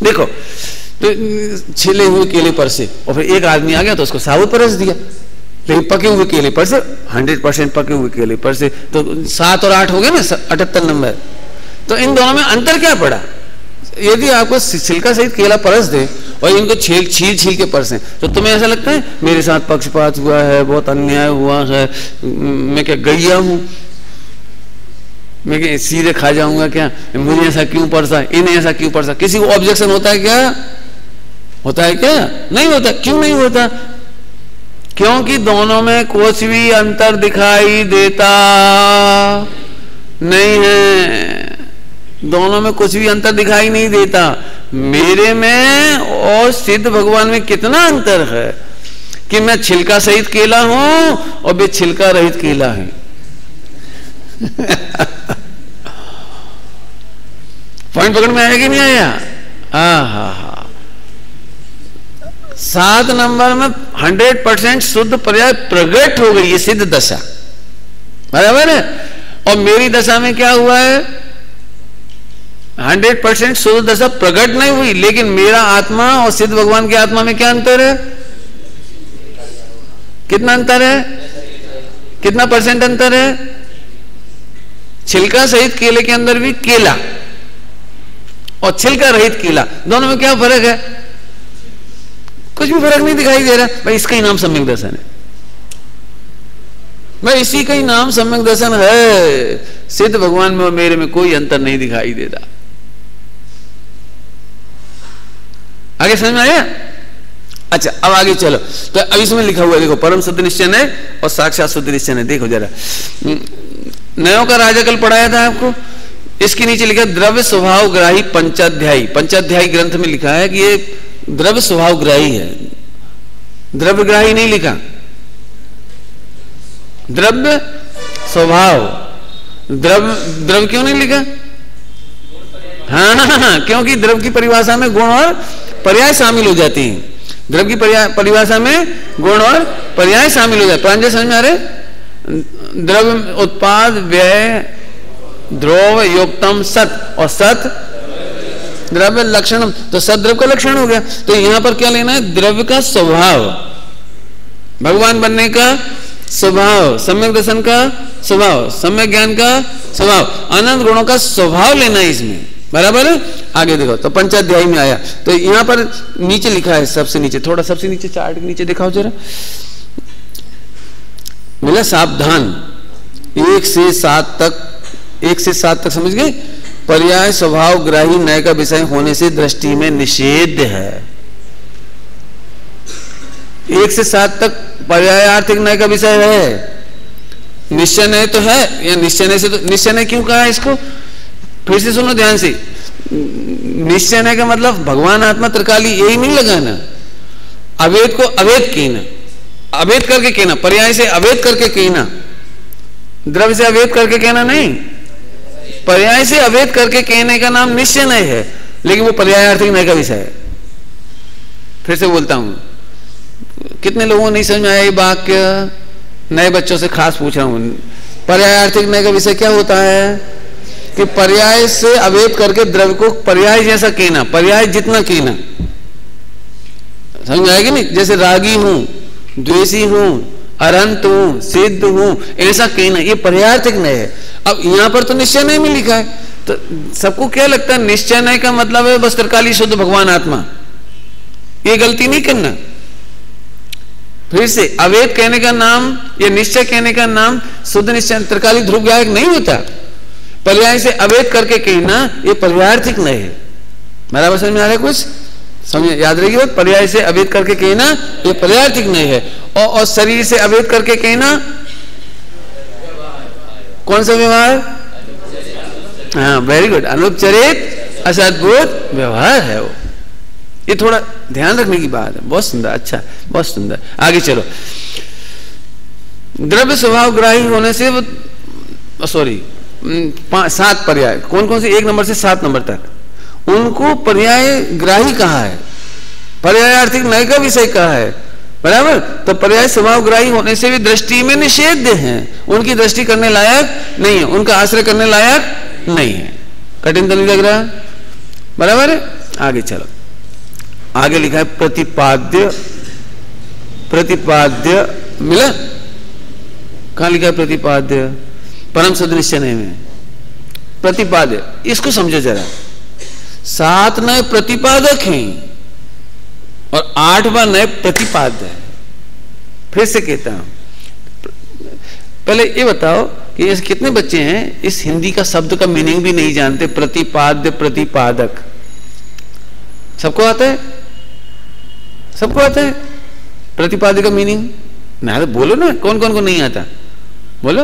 Speaker 1: देखो, तो छिले हुए केले पर से, और फिर एक आदमी आ गया तो उसको साबुत परस दिया, लेकिन पके हुए केले पर से, 100% पके हुए केले पर से, तो 7 और 8 हो गए ना 78 नंबर। तो इन दोनों में अंतर क्या पड़ा? यदि आपको छिलका सहित केला परस दे और इनको छील के परसें, तो तुम्हें ऐसा लगता है मेरे साथ पक्षपात हुआ है, बहुत अन्याय हुआ है, मैं क्या गैया हूं, मैं क्या सीधे खा जाऊंगा क्या, मुझे ऐसा क्यों परसा, इन्हें ऐसा क्यों परसा? किसी को ऑब्जेक्शन होता है क्या? नहीं होता। क्यों नहीं होता? क्योंकि दोनों में कुछ भी अंतर दिखाई देता नहीं है, दोनों में कुछ भी अंतर दिखाई नहीं देता। मेरे में और सिद्ध भगवान में कितना अंतर है कि मैं छिलका सहित केला हूं और वे छिलका रहित केला है पॉइंट पकड़ में आया कि नहीं आया? हा 7 नंबर में 100% शुद्ध पर्याय प्रकट हो गई, ये सिद्ध दशा, बराबर है। और मेरी दशा में क्या हुआ है? 100% शुद्ध दशा प्रकट नहीं हुई, लेकिन मेरा आत्मा और सिद्ध भगवान के आत्मा में क्या अंतर है? कितना अंतर है? कितना % अंतर है? छिलका सहित केले के अंदर भी केला और छिलका रहित केला, दोनों में क्या फर्क है? कुछ भी फर्क नहीं दिखाई दे रहा। भाई इसका ही नाम सम्यक दर्शन है, भाई इसी का ही नाम सम्यक दर्शन है। सिद्ध भगवान में और मेरे में कोई अंतर नहीं दिखाई देता। आगे समझ में आया? अच्छा, अब आगे चलो। तो अब इसमें लिखा हुआ है, देखो, परम शुद्ध निश्चय है और साक्षात शुद्ध निश्चय है। देखो जरा, नयों का राजा कल पढ़ाया था आपको, इसके नीचे लिखा द्रव्य स्वभाव ग्राही पंचाध्यायी। पंचाध्यायी ग्रंथ में लिखा है कि ये द्रव्य स्वभाव ग्राही है, द्रव्य ग्राही नहीं लिखा, द्रव्य स्वभाव। द्रव्य क्यों नहीं लिखा? हाँ, क्योंकि द्रव्य की परिभाषा में गुण और पर्याय शामिल हो जाती हैं। द्रव्य की परिभाषा में गुण और पर्याय शामिल हो जाते। प्रांजल समझ में आ रहे? द्रव्य उत्पाद व्यय द्रव योक्तम सत, और सत द्रव्य लक्षण, तो सत द्रव्य का लक्षण हो गया। तो यहां पर क्या लेना है? द्रव्य का स्वभाव, भगवान बनने का स्वभाव, सम्यक दर्शन का स्वभाव, सम्यक ज्ञान का स्वभाव, अनंत गुणों का स्वभाव लेना है इसमें, बराबर है। आगे देखो तो पंचाध्यायी में आया, तो यहां पर नीचे लिखा है, सबसे नीचे, थोड़ा सबसे नीचे चार्ट के नीचे दिखाओ जरा, बोला सावधान 1 से 7 तक, 1 से 7 तक समझ गए? पर्याय स्वभाव ग्राही नय का विषय होने से दृष्टि में निषेध है। 1 से 7 तक पर्याय आर्थिक नय का विषय है। निश्चय नय तो है, या निश्चय नय से, तो निश्चय नय क्यों कहा है इसको? फिर से सुनो ध्यान से। निश्चय नय का मतलब भगवान आत्मा त्रिकाली यही नहीं लगाना, अवेद को अवेद कहना, अवेद करके कहना, पर्याय से अवेद करके कहना, द्रव्य से अवेद करके कहना नहीं, पर्याय से अवेद करके कहने का नाम निश्चय नय है, लेकिन वो पर्याय आर्थिक नय का विषय है। फिर से बोलता हूं, कितने लोगों को नहीं समझ में आया ये वाक्य? नए बच्चों से खास पूछ रहा हूं। पर्याय आर्थिक नय का विषय क्या होता है? कि पर्याय से अवेद करके द्रव्य को पर्याय जैसा कहना, पर्याय जितना कहना, समझ में आएगी नहीं? जैसे रागी हूं, द्वेषी हूं, अरंत हूं, सिद्ध हूं, ऐसा कहना, ये पर्यायार्थिक नय है। अब यहां पर तो निश्चय नय में लिखा है, तो सबको क्या लगता है निश्चय नय का मतलब है बस त्रिकाली शुद्ध भगवान आत्मा। ये गलती नहीं करना। फिर से अवेद कहने का नाम या निश्चय कहने का नाम शुद्ध निश्चय त्रिकाली ध्रुव ज्ञायक नहीं होता। पर्याय से अवेद करके कहना ये पर्यायार्थिक नहीं है। बराबर समझ में आ रहा है? कुछ समझ याद रहेगी बात? पर्याय से अवेद करके कहना ये पर्यायार्थिक नहीं है। और शरीर से अवेद करके कहना कौन सा व्यवहार? हाँ, वेरी गुड, अनुपचरित असद्भुत व्यवहार है वो। ये थोड़ा ध्यान रखने की बात है। बहुत सुंदर, अच्छा, बहुत सुंदर। आगे चलो। द्रव्य स्वभाव ग्राही होने से वो, सॉरी, 7 पर्याय, कौन कौन से? 1 नंबर से 7 नंबर तक, उनको पर्याय ग्राही कहा है, पर्याय आर्थिक नय का विषय कहा है, बराबर। तो पर्याय स्वभाव ग्राही होने से भी दृष्टि में निषेध हैं, उनकी दृष्टि करने लायक नहीं है, उनका आश्रय करने लायक नहीं है। कठिन तो नहीं लग रहा? बराबर है। आगे चलो, आगे लिखा है प्रतिपाद्य। प्रतिपाद्य मिला? कहां लिखा है प्रतिपाद्य? परम शुद्ध निश्चय में प्रतिपाद्य, इसको समझो जरा। 7 नय प्रतिपादक हैं और 8वां नय प्रतिपाद्य है। फिर से कहता हूं, पहले ये बताओ कि ऐसे कितने बच्चे हैं इस हिंदी का शब्द का मीनिंग भी नहीं जानते? प्रतिपाद्य, प्रतिपादक सबको आता है? सबको आता है प्रतिपाद्य का मीनिंग? ना तो बोलो ना, कौन कौन को नहीं आता? बोलो।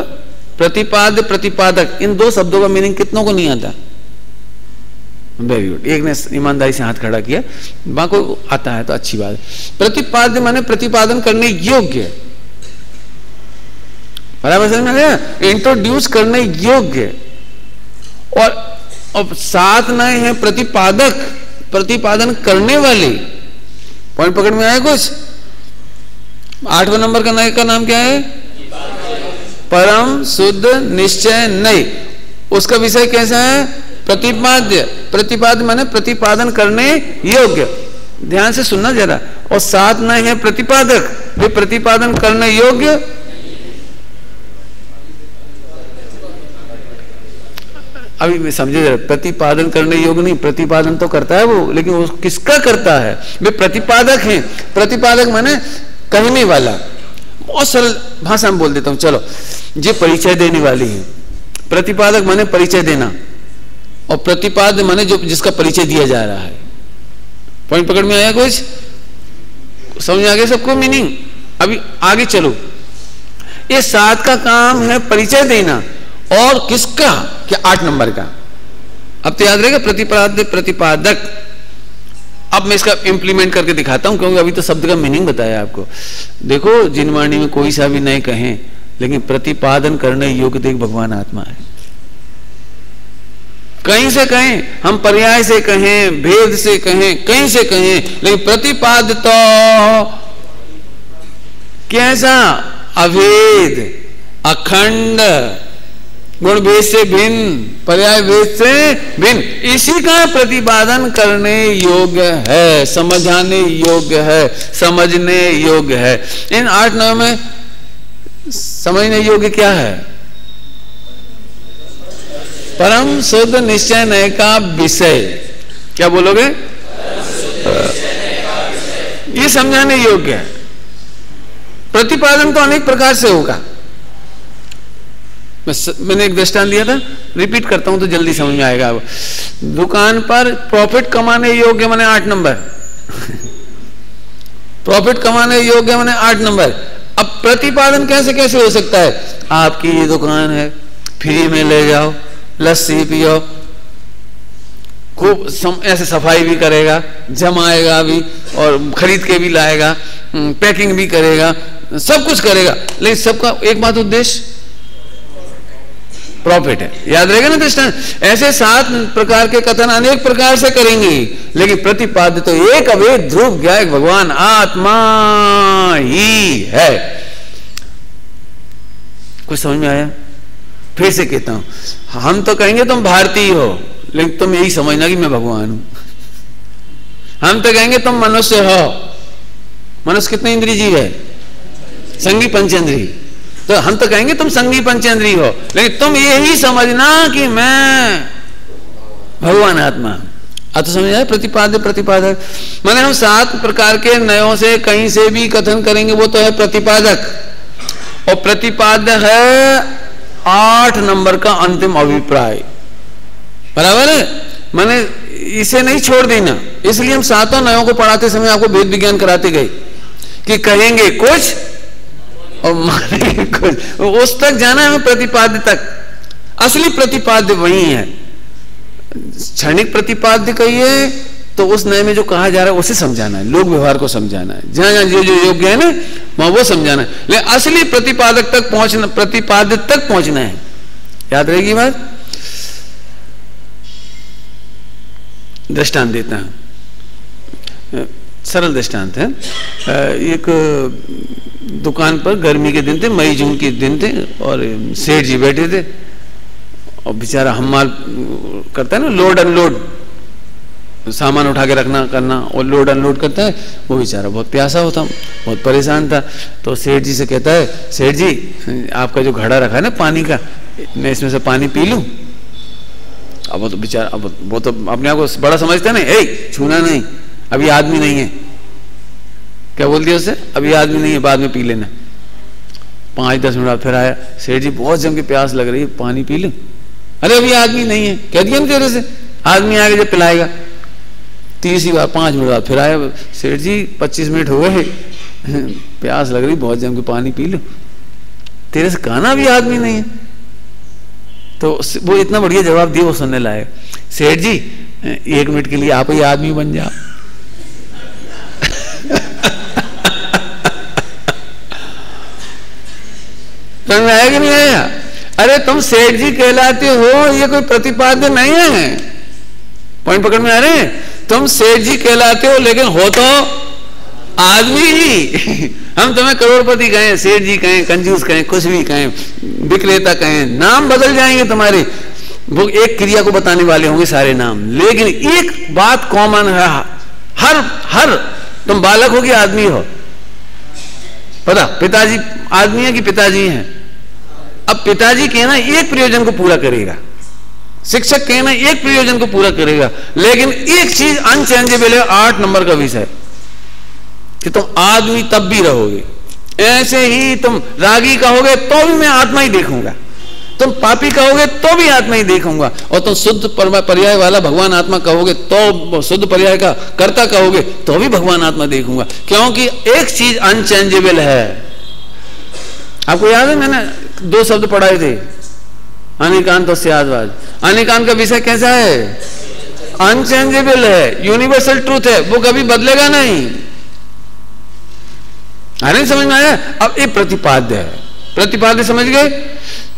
Speaker 1: प्रतिपाद्य, प्रतिपादक, इन 2 शब्दों का मीनिंग कितनों को नहीं आता? वेरी गुड, एक ने ईमानदारी से हाथ खड़ा किया, बाकी को आता है तो अच्छी बात है। प्रतिपाद्य माने प्रतिपादन करने योग्य, बराबर समझ में आया? इंट्रोड्यूस करने योग्य। और 7 नय है प्रतिपादक, प्रतिपादन करने वाले। पॉइंट पकड़ में आया कुछ? 8वां नंबर का नय का नाम क्या है? परम शुद्ध निश्चय नय। उसका विषय कैसा है? प्रतिपाद्य। प्रतिपाद्य माने प्रतिपादन करने योग्य। ध्यान से सुनना जरा। और 7 नय है प्रतिपादक, वे प्रतिपादन करने योग्य। अभी मैं समझे जरा, प्रतिपादन करने योग्य नहीं, प्रतिपादन तो करता है वो, लेकिन वो किसका करता है? वे प्रतिपादक हैं। प्रतिपादक माने कहने वाला। बहुत सरल भाषा में बोल देता हूं, चलो। ये परिचय देने वाली है। प्रतिपादक माने परिचय देना, और प्रतिपाद्य माने जो जिसका परिचय दिया जा रहा है। पॉइंट पकड़ में आया कुछ? समझ आ गया सबको मीनिंग? अभी आगे चलो। ये 7 का काम है परिचय देना। और किसका? क्या 8 नंबर का? अब तो याद रहेगा प्रतिपाद्य प्रतिपादक। अब मैं इसका इंप्लीमेंट करके दिखाता हूं, क्योंकि अभी तो शब्द का मीनिंग बताया आपको। देखो, जिन वाणी में कोई सा भी नहीं कहें, लेकिन प्रतिपादन करने योग्य तो एक भगवान आत्मा है। कहीं से कहें, हम पर्याय से कहें, भेद से कहें, कहीं से कहें, लेकिन प्रतिपाद्य तो कैसा? अभेद, अखंड, गुण भेद से भिन्न, पर्याय भेद से भिन्न, इसी का प्रतिपादन करने योग्य है, समझाने योग्य है, समझने योग्य है। इन 8 9 में समझने योग्य क्या है? परम शुद्ध निश्चय नय का विषय। क्या बोलोगे? ये समझाने योग्य है। प्रतिपादन तो अनेक प्रकार से होगा। मैंने एक दृष्टांत दिया था, रिपीट करता हूं तो जल्दी समझ में आएगा। दुकान पर प्रॉफिट कमाने योग्य माने 8 नंबर प्रॉफिट कमाने योग्य माने 8 नंबर। अब प्रतिपादन कैसे कैसे हो सकता है? आपकी ये दुकान है, फ्री में ले जाओ, लस्सी पियो, खूब ऐसे सफाई भी करेगा, जमाएगा भी और खरीद के भी लाएगा, पैकिंग भी करेगा, सब कुछ करेगा, लेकिन सबका एक बात उद्देश्य प्रॉफिट है। याद रहेगा ना दृष्टांत? ऐसे 7 प्रकार के कथन अनेक प्रकार से करेंगे, लेकिन प्रतिपाद्य तो एक अभेद ध्रुव ज्ञायक भगवान आत्मा ही है। कुछ समझ में आया? फिर से कहता हूं, हम तो कहेंगे तुम भारतीय हो, लेकिन तुम यही समझना कि मैं भगवान हूं। हम तो कहेंगे तुम मनुष्य हो। मनुष्य कितने इंद्रिय जीव है? संगी पंचेंद्रिय। तो हम तो कहेंगे तुम संगी पंचेंद्रिय हो, लेकिन तुम यही समझना कि मैं भगवान आत्मा। अब तो समझ आए? प्रतिपाद्य प्रतिपादक माने हम 7 प्रकार के नयों से कहीं से भी कथन करेंगे, वो तो है प्रतिपादक। और प्रतिपाद्य है 8 नंबर का अंतिम अभिप्राय। बराबर है? माने इसे नहीं छोड़ देना। इसलिए हम 7 नयों को पढ़ाते समय आपको वेद विज्ञान कराते गए कि कहेंगे कुछ और मानेंगे कुछ। उस तक जाना है, प्रतिपाद्य तक। असली प्रतिपाद्य वही है। क्षणिक प्रतिपाद्य कहिए तो उस नए में जो कहा जा रहा है उसे समझाना है, लोक व्यवहार को समझाना है, जहां जहां जो जो योग्य है ना वहां वो समझाना है। लेकिन असली प्रतिपादक तक पहुंचना, प्रतिपाद्य तक पहुंचना है। याद रहेगी बात? दृष्टांत देता हूं, सरल दृष्टांत है। एक दुकान पर गर्मी के दिन थे, मई जून के दिन थे, और सेठ जी बैठे थे और बेचारा हमाल करता है ना, लोड अनलोड, सामान उठा के रखना करना और लोड अनलोड करता है। वो बेचारा बहुत प्यासा होता, बहुत परेशान था। तो सेठ जी से कहता है, सेठ जी आपका जो घड़ा रखा है ना पानी का, मैं इसमें से पानी पी लूं? अब वो तो बेचारा, अब वो तो अपने आप को बड़ा समझता नहीं, ए छूना नहीं, अभी आदमी नहीं है। क्या बोल दिया उससे? अभी आदमी नहीं है, बाद में पी लेना। 5-10 मिनट बाद फिर आया, सेठ जी बहुत जम के प्यास लग रही है, पानी पी लूं? अरे अभी आदमी नहीं है। कह दिया ना तेरे से, आदमी आएगा जब पिलाएगा। तीसरी बार 5 मिनट बाद फिर आया, सेठ जी 25 मिनट हो गए, प्यास लग रही, बहुत जम के पानी पी लो। तेरे से कहना भी आदमी नहीं है। तो वो इतना बढ़िया जवाब दिया, वो सुनने लायक। सेठ जी 1 मिनट के लिए आप ही आदमी बन जाओ। समझ में आया कि नहीं आया? अरे तुम सेठ जी कहलाते हो, ये कोई प्रतिपाद्य नहीं है। पॉइंट पकड़ में आ रहे हैं? तुम सेठ जी कहलाते हो, लेकिन हो तो आदमी ही। हम तुम्हें करोड़पति कहें, सेठ जी कहें, कंजूस कहें, कुछ भी कहें, विक्रेता कहें, नाम बदल जाएंगे तुम्हारे। वो एक क्रिया को बताने वाले होंगे सारे नाम, लेकिन एक बात कॉमन है। हर तुम बालक हो कि आदमी हो? पता? पिताजी आदमी है कि पिताजी हैं? अब पिताजी कहना एक प्रयोजन को पूरा करेगा, शिक्षक कहना एक प्रयोजन को पूरा करेगा, लेकिन एक चीज अनचेंजेबल है, 8 नंबर का विषय, कि तुम आदमी तब भी रहोगे। ऐसे ही तुम रागी कहोगे तो भी मैं आत्मा ही देखूंगा, तुम पापी कहोगे तो भी आत्मा ही देखूंगा, और तुम शुद्ध पर्याय वाला भगवान आत्मा कहोगे तो, शुद्ध पर्याय का कर्ता कहोगे तो भी भगवान आत्मा देखूंगा। क्योंकि एक चीज अनचेंजेबल है। आपको याद है मैंने 2 शब्द पढ़ाए थे, अनेकांत और स्यादवाद। अनेकांत का विषय कैसा है? अनचेंजेबल है, यूनिवर्सल ट्रूथ है, वो कभी बदलेगा नहीं। अरे समझ में आया? अब ये प्रतिपाद्य है। प्रतिपाद्य समझ गए?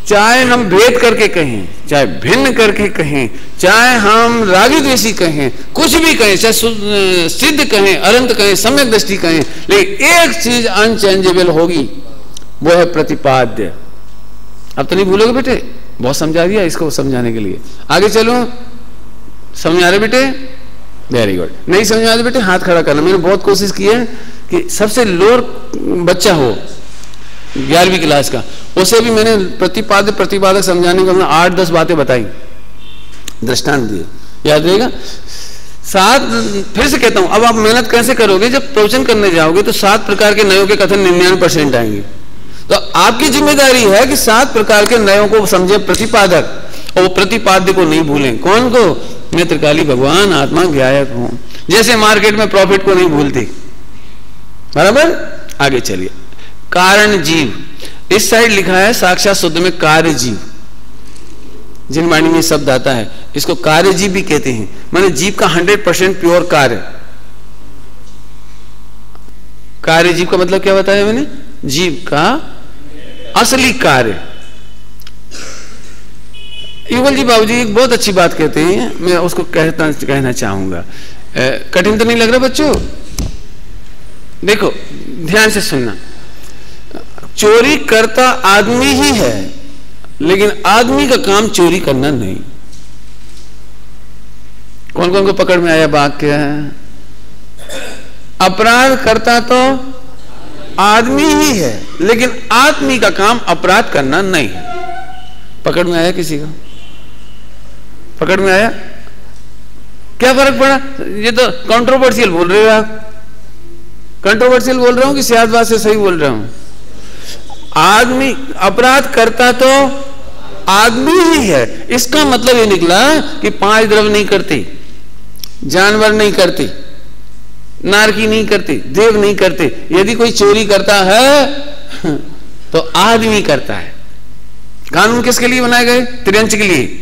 Speaker 1: चाहे हम भेद करके कहें, चाहे भिन्न करके कहें, चाहे हम रागी द्वेषी कहें, कुछ भी कहें, चाहे सिद्ध कहें, अनंत कहें, सम्यक दृष्टि कहें, लेकिन एक चीज अनचेंजेबल होगी, वो है प्रतिपाद्य। अब तो नहीं भूलोगे बेटे, बहुत समझा दिया इसको समझाने के लिए। आगे चलो, समझ आ रहे बेटे? Very good. नहीं समझ आ रहे बेटे, हाथ खड़ा करना। मैंने बहुत कोशिश की है कि सबसे लोअर बच्चा हो 11वीं क्लास का, उसे भी मैंने प्रतिपाद्य प्रतिपादक समझाने को 8-10 बातें बताई, दृष्टांत दिए, याद रहेगा। सात, फिर से कहता हूं, अब आप मेहनत कैसे करोगे? जब प्रवचन करने जाओगे तो 7 प्रकार के नयों के कथन 99% आएंगे। तो आपकी जिम्मेदारी है कि 7 प्रकार के नयों को समझे प्रतिपादक, और प्रतिपाद्य को नहीं भूलें। कौन को? मैं त्रिकाली भगवान आत्मा ज्ञायक हूं। जैसे मार्केट में प्रॉफिट को नहीं भूलती, बराबर। आगे चलिए, कारण जीव, इस साइड लिखा है साक्षात शुद्ध में कार्य जीव, जिन वाणी में शब्द आता है इसको कार्य जीव भी कहते हैं। माने जीव का 100% प्योर कार्य। कार्य जीव का मतलब क्या बताया मैंने? जीव का असली कार्य। युगल जी बाबूजी एक बहुत अच्छी बात कहते हैं, मैं उसको कहना चाहूंगा। कठिन तो नहीं लग रहा बच्चों? देखो ध्यान से सुनना, चोरी करता आदमी ही है, लेकिन आदमी का काम चोरी करना नहीं। कौन कौन को पकड़ में आया बात क्या है? अपराध करता तो आदमी ही है, लेकिन आदमी का काम अपराध करना नहीं है। पकड़ में आया किसी को? पकड़ में आया? क्या फर्क पड़ा? ये तो कंट्रोवर्शियल बोल रहे हो आप। कंट्रोवर्शियल बोल रहा हूं कि सियासत से सही बोल रहा हूं? आदमी अपराध करता तो आदमी ही है। इसका मतलब ये निकला कि 5 द्रव्य नहीं करते, जानवर नहीं करते, नारकी नहीं करते, देव नहीं करते। यदि कोई चोरी करता है तो आदमी करता है। कानून किसके लिए बनाए गए? त्रियंच के लिए,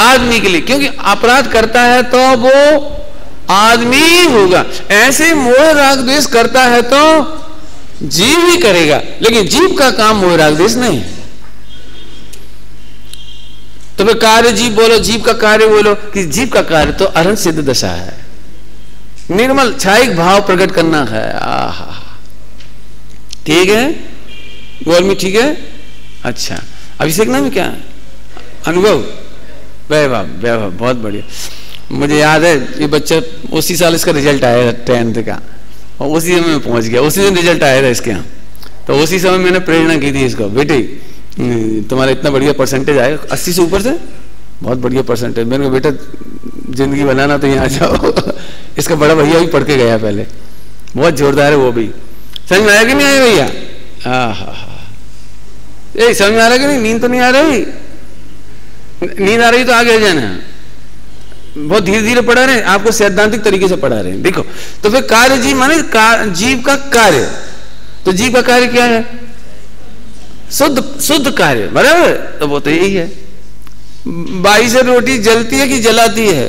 Speaker 1: आदमी के लिए, क्योंकि अपराध करता है तो वो आदमी ही होगा। ऐसे मोह राग द्वेष करता है तो जीव ही करेगा, लेकिन जीव का काम मोह राग द्वेष नहीं। तो फिर कार्य जीव बोलो, जीव का कार्य बोलो, कि जीव का कार्य तो अरहंत सिद्ध दशा है, निर्मल छायिक भाव प्रकट करना है। आहा, ठीक है गौरमी, ठीक है। अच्छा, अभिषेक नाम क्या है? अनुभव, वैभव, वैभव, बहुत बढ़िया। मुझे याद है ये बच्चा उसी साल इसका रिजल्ट आया 10th का, और उसी समय में पहुंच गया, उसी दिन रिजल्ट आया था इसके यहाँ। तो उसी समय मैंने प्रेरणा की थी इसको, बेटे तुम्हारा इतना बढ़िया परसेंटेज आया 80 से ऊपर से, बहुत बढ़िया परसेंटेज। मैंने कहा बेटा जिंदगी बनाना तो यहाँ जाओ। इसका बड़ा भैया भी पढ़ के गया पहले, बहुत जोरदार है वो भी। समझ में आया कि नहीं आया भैया? हाँ, समझ में आ रहा कि नहीं? नींद तो नहीं आ रही? नींद आ रही तो आगे जाना। बहुत धीरे धीरे पढ़ा रहे हैं, आपको सैद्धांतिक तरीके से पढ़ा रहे हैं। देखो, तो फिर कार्य जीव माने जीव का कार्य। तो जीव का कार्य क्या है? शुद्ध कार्य, बराबर। तो वो तो यही है। बाई से रोटी जलती है कि जलाती है?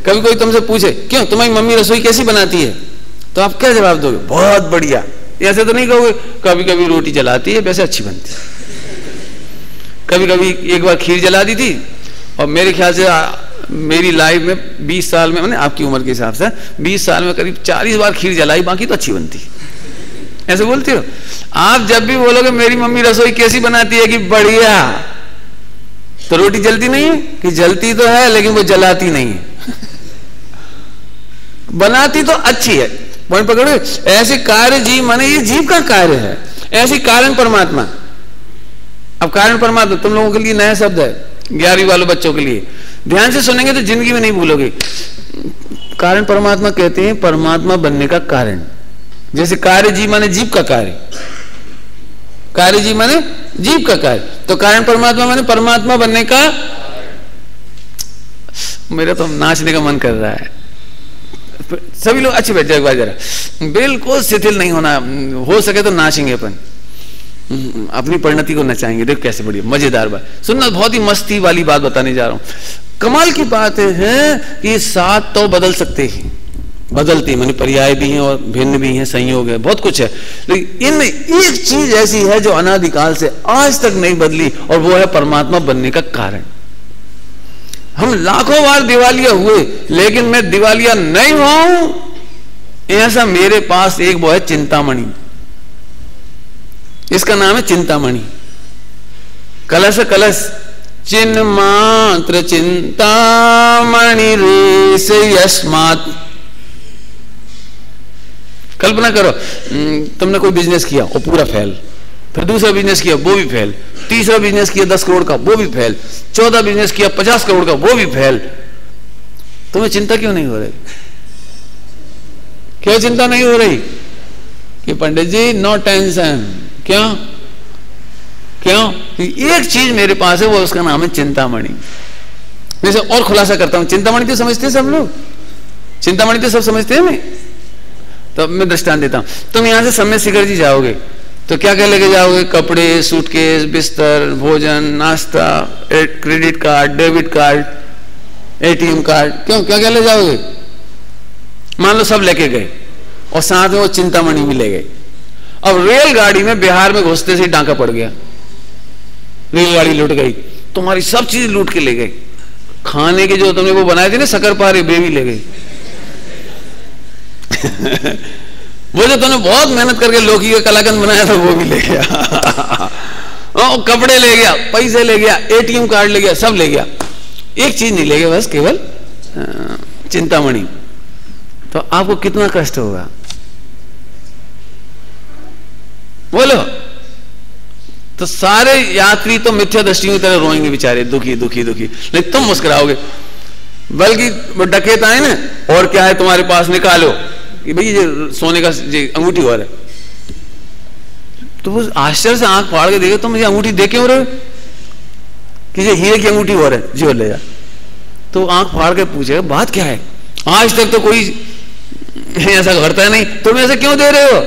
Speaker 1: कभी कोई तुमसे पूछे क्यों तुम्हारी मम्मी रसोई कैसी बनाती है, तो आप क्या जवाब दोगे? बहुत बढ़िया। ऐसे तो नहीं कहोगे कभी कभी रोटी जलाती है, वैसे अच्छी बनती है। कभी कभी एक बार खीर जला दी थी, और मेरे ख्याल से मेरी लाइफ में 20 साल में, मैंने आपकी उम्र के हिसाब से 20 साल में करीब 40 बार खीर जलाई, बाकी तो अच्छी बनती। ऐसे बोलते हो आप? जब भी बोलोगे मेरी मम्मी रसोई कैसी बनाती है कि बढ़िया, तो रोटी जलती नहीं है कि जलती तो है लेकिन वो जलाती नहीं है। बनाती तो अच्छी है। पॉइंट पकड़ो। ऐसे कार्य जीव माने ये जीव का कार्य है, ऐसे कारण परमात्मा। अब कारण परमात्मा तुम लोगों के लिए नया शब्द है, 11वीं वालों बच्चों के लिए। ध्यान से सुनेंगे तो जिंदगी में नहीं भूलोगे। कारण परमात्मा कहते हैं परमात्मा बनने का कारण। जैसे कार्य जीव माने जीव का कार्य, कार्य जीव माने जीव का कार्य, तो कारण परमात्मा माने परमात्मा बनने का। मेरा तो नाचने का मन कर रहा है। सभी लोग अच्छे बैठ जाए एक बार जरा, बिल्कुल शिथिल नहीं होना, हो सके तो नाचेंगे अपन। अपनी परिणति को नचाएंगे। देखो कैसे बढ़िया मजेदार बात सुनना, बहुत ही मस्ती वाली बात बताने जा रहा हूं। कमाल की बात है कि 7 तो बदल सकते हैं, बदलती माने पर्याय भी हैं और भिन्न भी हैं, संयोग है, बहुत कुछ है, लेकिन इनमें एक चीज ऐसी है जो अनादिकाल से आज तक नहीं बदली, और वो है परमात्मा बनने का कारण। हम लाखों बार दिवालिया हुए, लेकिन मैं दिवालिया नहीं हुआ हूं, ऐसा मेरे पास एक वो है चिंतामणि। इसका नाम है चिंतामणि। कलश कलश चिन्ह मात्र चिंतामणि रेस यस्मात्। कल्पना करो, तुमने कोई बिजनेस किया वो पूरा फेल, फिर दूसरा बिजनेस किया वो भी फेल, तीसरा बिजनेस किया 10 करोड़ का वो भी फेल, 14 बिजनेस किया 50 करोड़ का वो भी फेल। तुम्हें चिंता क्यों नहीं हो रही? क्यों चिंता नहीं हो रही? कि पंडित जी नो टेंशन। क्यों? क्यों? एक चीज मेरे पास है, वो उसका नाम है चिंतामणि। जैसे और खुलासा करता हूं, चिंतामणि तो समझते हैं सब लोग, चिंतामणि तो सब समझते हैं। तो मैं दृष्टांत देता हूं। तुम यहां से सम्य शिखर जी जाओगे तो क्या क्या लेके जाओगे? कपड़े, सूटकेस, बिस्तर, भोजन, नाश्ता, credit card, debit card, ATM card, क्यों क्या क्या ले जाओगे? मान लो सब लेके गए और साथ में वो चिंतामणि भी ले गए। अब रेलगाड़ी में बिहार में घुसते से डांका पड़ गया, रेलगाड़ी लूट गई, तुम्हारी सब चीज लूट के ले गए। खाने के जो तुमने वो बनाए थे ना शकरपारे, वे भी ले गई। वो जो तुमने बहुत मेहनत करके लौकी का कलाकंद बनाया था वो भी ले गया। कपड़े ले गया, पैसे ले गया, एटीएम कार्ड ले गया, सब ले गया। एक चीज नहीं ले गया, बस केवल चिंतामणि। तो आपको कितना कष्ट होगा बोलो? तो सारे यात्री तो मिथ्या दृष्टि की तरह रोएंगे बेचारे, दुखी दुखी दुखी, लेकिन तुम मुस्कुराओगे। बल्कि वो डकैत आए ना, और क्या है तुम्हारे पास, निकालो कि भाई ये सोने का अंगूठी और है। तो वो आश्चर्य से आंख फाड़ के देखे, तुम ये अंगूठी देखे हो रहे कि ये हीरे की अंगूठी और है, जी ले जा। तो आंख फाड़ के पूछेगा बात क्या है? आज तक तो कोई ऐसा करता है नहीं, तुम ऐसे क्यों दे रहे हो?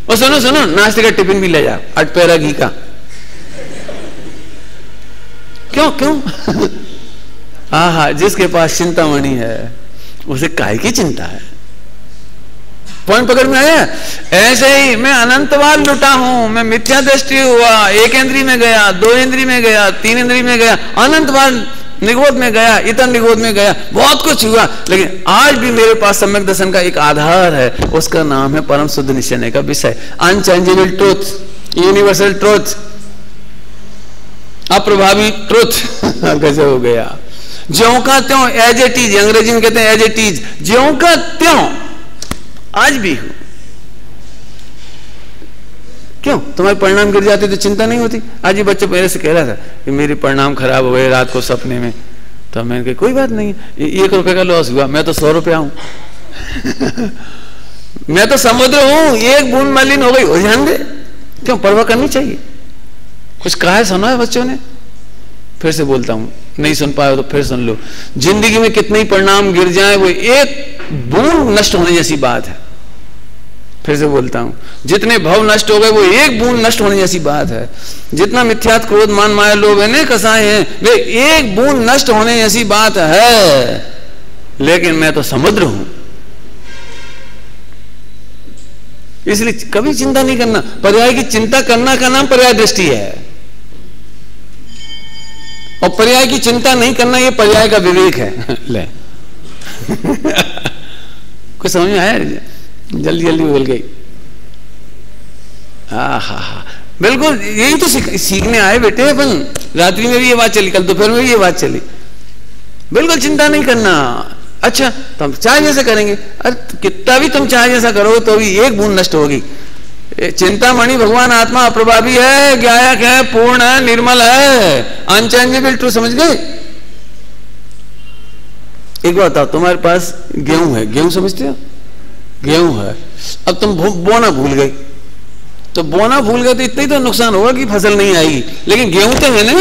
Speaker 1: और सुनो सुनो, नाश्ते का टिफिन भी ले जा, 8 पैरा घी का। क्यों क्यों? हाँ, जिसके पास चिंतामणि है उसे काहे की चिंता है? पॉइंट पकड़ में आया? ऐसे ही मैं अनंत बार लुटा हूं, मैं मिथ्या दृष्टि हुआ, 1 इंद्री में गया, 2 इंद्री में गया, 3 इंद्री में गया, अनंत बार निगोद में गया, इतर निगोद में गया, बहुत कुछ हुआ, लेकिन आज भी मेरे पास सम्यक दर्शन का एक आधार है, उसका नाम है परम शुद्ध निश्चय का विषय, अनचेंजेबल ट्रूथ, यूनिवर्सल ट्रूथ, अप्रभावी ट्रूथ। गजब हो गया। ज्यों का त्यों, एज इट इज, अंग्रेजी में कहते हैं एज इट इज, ज्यों का त्यों आज भी हूं। क्यों? तुम्हारे परिणाम गिर जाते तो चिंता नहीं होती? आज ये बच्चे पहले से कह रहा था कि मेरे परिणाम खराब हो गए रात को सपने में, तो मैंने कहा कोई बात नहीं, 1 रुपए का लॉस हुआ, मैं तो 100 रुपया हूं। मैं तो समुद्र हूं, 1 बूंद मलिन हो गई, हो ध्यान दे। क्यों? परवाह करनी चाहिए। कुछ कहा है, सुना है बच्चों ने? फिर से बोलता हूं, नहीं सुन पाए तो फिर सुन लो। जिंदगी में कितने ही परिणाम गिर जाए, वो 1 बूंद नष्ट होने जैसी बात है। फिर से बोलता हूं, जितने भव नष्ट हो गए वो 1 बूंद नष्ट होने जैसी बात है। जितना मिथ्यात क्रोध मान माया लोभ है कसाए हैं, वे 1 बूंद नष्ट होने जैसी बात है। लेकिन मैं तो समुद्र हूं, इसलिए कभी चिंता नहीं करना। पर्याय की चिंता करना का नाम पर्याय दृष्टि है, और पर्याय की चिंता नहीं करना ये पर्याय का विवेक है। ले कुछ समझ में आया? जल्दी जल्दी बोल गई। हा, बिल्कुल यही तो सीखने आए बेटे अपन। रात्रि में भी ये बात चली, कल दोपहर में भी ये बात चली। बिल्कुल चिंता नहीं करना। अच्छा तुम चाहे जैसा करेंगे, अरे कितना भी तुम चाहे जैसा करो तो भी 1 बूंद नष्ट होगी। चिंतामणि भगवान आत्मा अप्रभावी है, ज्ञायक है, पूर्ण है, निर्मल है, अनचेंजेबल ट्रू। समझ गए? एक बात बताओ, तुम्हारे पास गेहूं है, गेहूं समझते हो? गेहूं है, अब तुम बोना भूल गए, तो बोना भूल गए तो इतना ही तो नुकसान होगा कि फसल नहीं आएगी, लेकिन गेहूं तो है ना।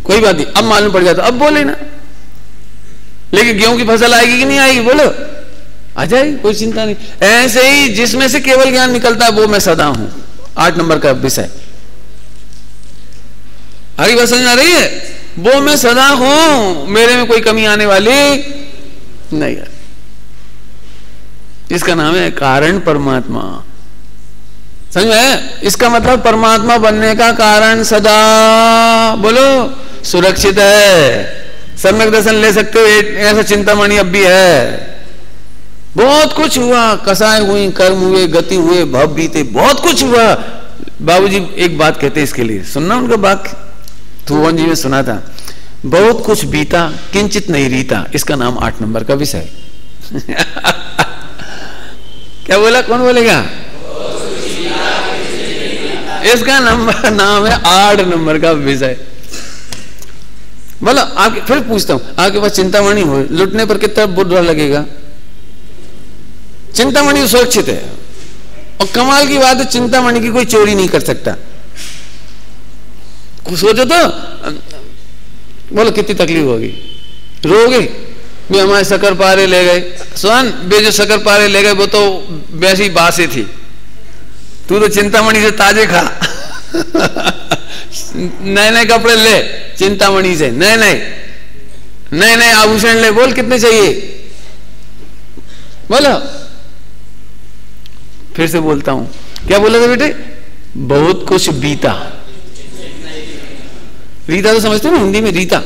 Speaker 1: कोई बात नहीं, अब मालूम पड़ जाता अब बोले ना, लेकिन गेहूं की फसल आएगी कि नहीं आएगी? बोलो। आ जाए, कोई चिंता नहीं। ऐसे ही जिसमें से केवल ज्ञान निकलता है वो मैं सदा हूं, 8 नंबर का विषय। आगे बात समझ आ रही है? वो मैं सदा हूं, मेरे में कोई कमी आने वाली नहीं है। इसका नाम है कारण परमात्मा। समझ में? इसका मतलब परमात्मा बनने का कारण सदा, बोलो, सुरक्षित है। सम्यक दर्शन ले सकते हो, ऐसा चिंतामणि अब भी है। बहुत कुछ हुआ, कसाय हुई, कर्म हुए, गति हुए, भव बीते, बहुत कुछ हुआ। बाबूजी एक बात कहते इसके लिए, सुनना उनका वाक्य, थुवन जी में सुना था। बहुत कुछ बीता, किंचित नहीं रीता, इसका नाम 8 नंबर का विषय। क्या बोला? कौन बोलेगा? इसका नाम है 8 नंबर का विषय। बोलो आगे, फिर पूछता हूं, आपके पास चिंतामणि हो, लुटने पर कितना बुरा लगेगा? चिंतामणि सुरक्षित है, और कमाल की बात है चिंतामणि की कोई चोरी नहीं कर सकता। सोचो तो, बोलो कितनी तकलीफ होगी, रोगे भी। हमारे शक्कर पारे ले गए, सुन बे, जो शक्कर पारे ले गए वो तो वैसी बासी थी, तू तो चिंतामणि से ताजे खा। नए नए कपड़े ले चिंतामणि से, नए नए आभूषण ले। बोल कितने चाहिए? बोलो, फिर से बोलता हूं, क्या बोला था बेटे? बहुत कुछ बीता। रीता तो समझते हो ना हिंदी में? रीता,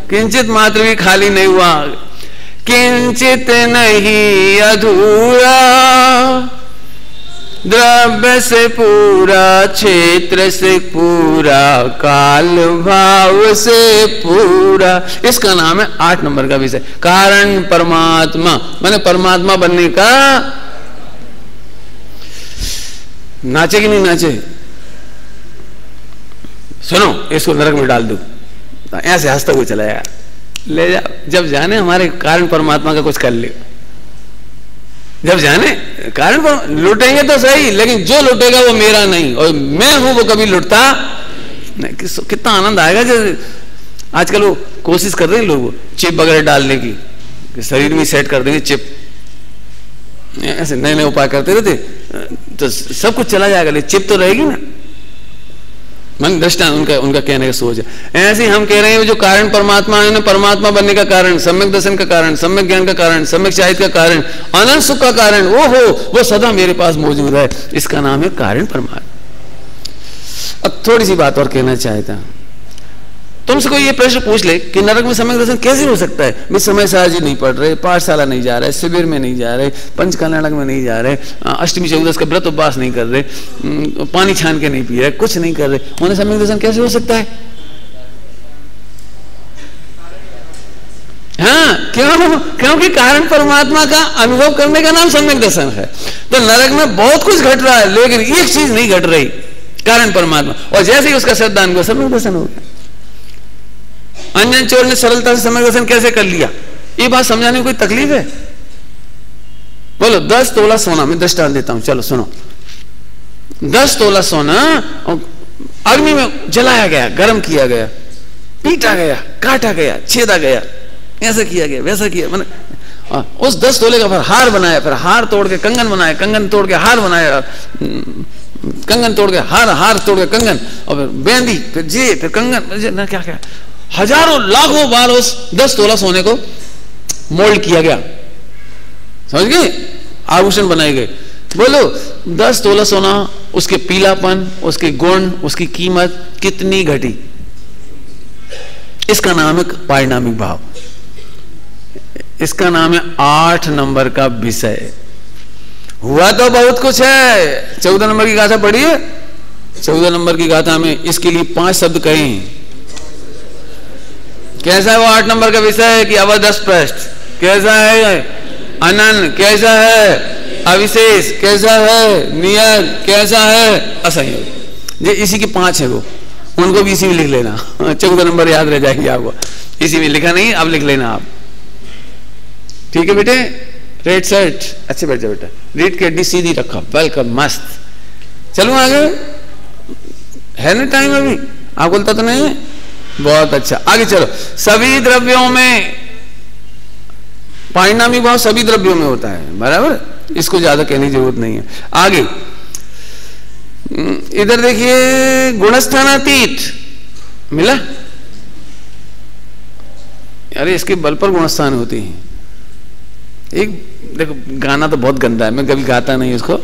Speaker 1: किंचित मात्र भी खाली नहीं हुआ। किंचित नहीं अधूरा, द्रव्य से पूरा, क्षेत्र से पूरा, काल भाव से पूरा। इसका नाम है 8 नंबर का विषय, कारण परमात्मा। मैंने परमात्मा बनने का। नाचे कि नहीं नाचे? सुनो, इसको नरक में डाल दो, ऐसे हंसता हुआ चला यार, ले जा। जब जाने हमारे कारण परमात्मा का कुछ कर ले, जब जाने कारण पर लुटेंगे तो सही, लेकिन जो लुटेगा वो मेरा नहीं, और मैं हूं वो कभी लुटता नहीं। कितना आनंद आएगा जब आजकल वो कोशिश कर रहे हैं लोग चिप वगैरह डालने की, शरीर में सेट कर देंगे चिप, ऐसे नए नए उपाय करते रहते, तो सब कुछ चला जाएगा, लेकिन चिप तो रहेगी ना। मन दृष्टांत उनका कहने का सोच है। ऐसे हम कह रहे हैं जो कारण परमात्मा है ना, परमात्मा बनने का कारण, सम्यक दर्शन का कारण, सम्यक ज्ञान का कारण, सम्यक शाहिद का कारण, अनंत सुख का कारण, वो सदा मेरे पास मौजूद है। इसका नाम है कारण परमात्मा। अब थोड़ी सी बात और कहना चाहता, तुमसे कोई ये प्रश्न पूछ ले कि नरक में सम्यक दर्शन कैसे हो सकता है? मैं समय साजी नहीं पढ़ रहे, पाठशाला नहीं जा रहे, शिविर में नहीं जा रहे, पंचकल्याणक में नहीं जा रहे, अष्टमी चौदस का व्रत उपवास नहीं कर रहे, पानी छान के नहीं पी रहे, कुछ नहीं कर रहे, उन्हें सम्यक दर्शन कैसे हो सकता है? हाँ, क्योंकि कारण परमात्मा का अनुभव करने का नाम सम्यक दर्शन है। तो नरक में बहुत कुछ घट रहा है, लेकिन एक चीज नहीं घट रही, कारण परमात्मा। और जैसे ही उसका श्रद्धान को सम्यक दर्शन हो गया। अंजन चोर ने सरलता से सम्यक दर्शन कैसे कर लिया? ये बात समझाने में कोई तकलीफ है? बोलो 10 तोला सोना, मैं दृष्टांत देता हूं, चलो सुनो। 10 तोला सोना अग्नि में जलाया गया, गर्म किया गया, पीटा गया, काटा गया, छेदा गया, ऐसा किया गया, वैसा किया, मैंने उस 10 तोले का फिर हार बनाया, फिर हार तोड़ के कंगन बनाया, कंगन तोड़ के हार बनाया, कंगन तोड़ के हार, हार तोड़ के कंगन, और फिर बेंदी, फिर जे, फिर कंगन, क्या क्या हजारों लाखों बार उस 10 तोला सोने को मोल्ड किया गया। समझ गए? आभूषण बनाए गए। बोलो 10 तोला सोना, उसके पीलापन, उसके गुण, उसकी कीमत कितनी घटी? इसका नाम है पारिणामिक भाव। इसका नाम है 8 नंबर का विषय। हुआ तो बहुत कुछ है। 14 नंबर की गाथा पढ़िए। 14 नंबर की गाथा में इसके लिए 5 शब्द कहें। कैसा है वो 8 नंबर का विषय है कि अवदस्पष्ट, कैसा है अनन्य, कैसा है अविशेष, कैसा है नियत, कैसा है असंयोग। ये इसी के 5 है, वो उनको भी इसी में लिख लेना। 14 नंबर याद रह जाएगी आपको। इसी में लिखा नहीं, अब लिख लेना आप। ठीक है बेटे? रेड शर्ट, अच्छे बैठ जाओ बेटा। रीड की हड्डी सीधी रखा, वेलकम, मस्त। चलूं आगे? है ना टाइम अभी? आप बोलता तो नहीं है? बहुत अच्छा, आगे चलो। सभी द्रव्यों में पारिणामिक भाव सभी द्रव्यों में होता है, बराबर, इसको ज्यादा कहने की जरूरत नहीं है। आगे इधर देखिए, गुणस्थानातीत मिला। अरे इसके बल पर गुणस्थान होते हैं। एक देखो, गाना तो बहुत गंदा है, मैं कभी गाता नहीं उसको,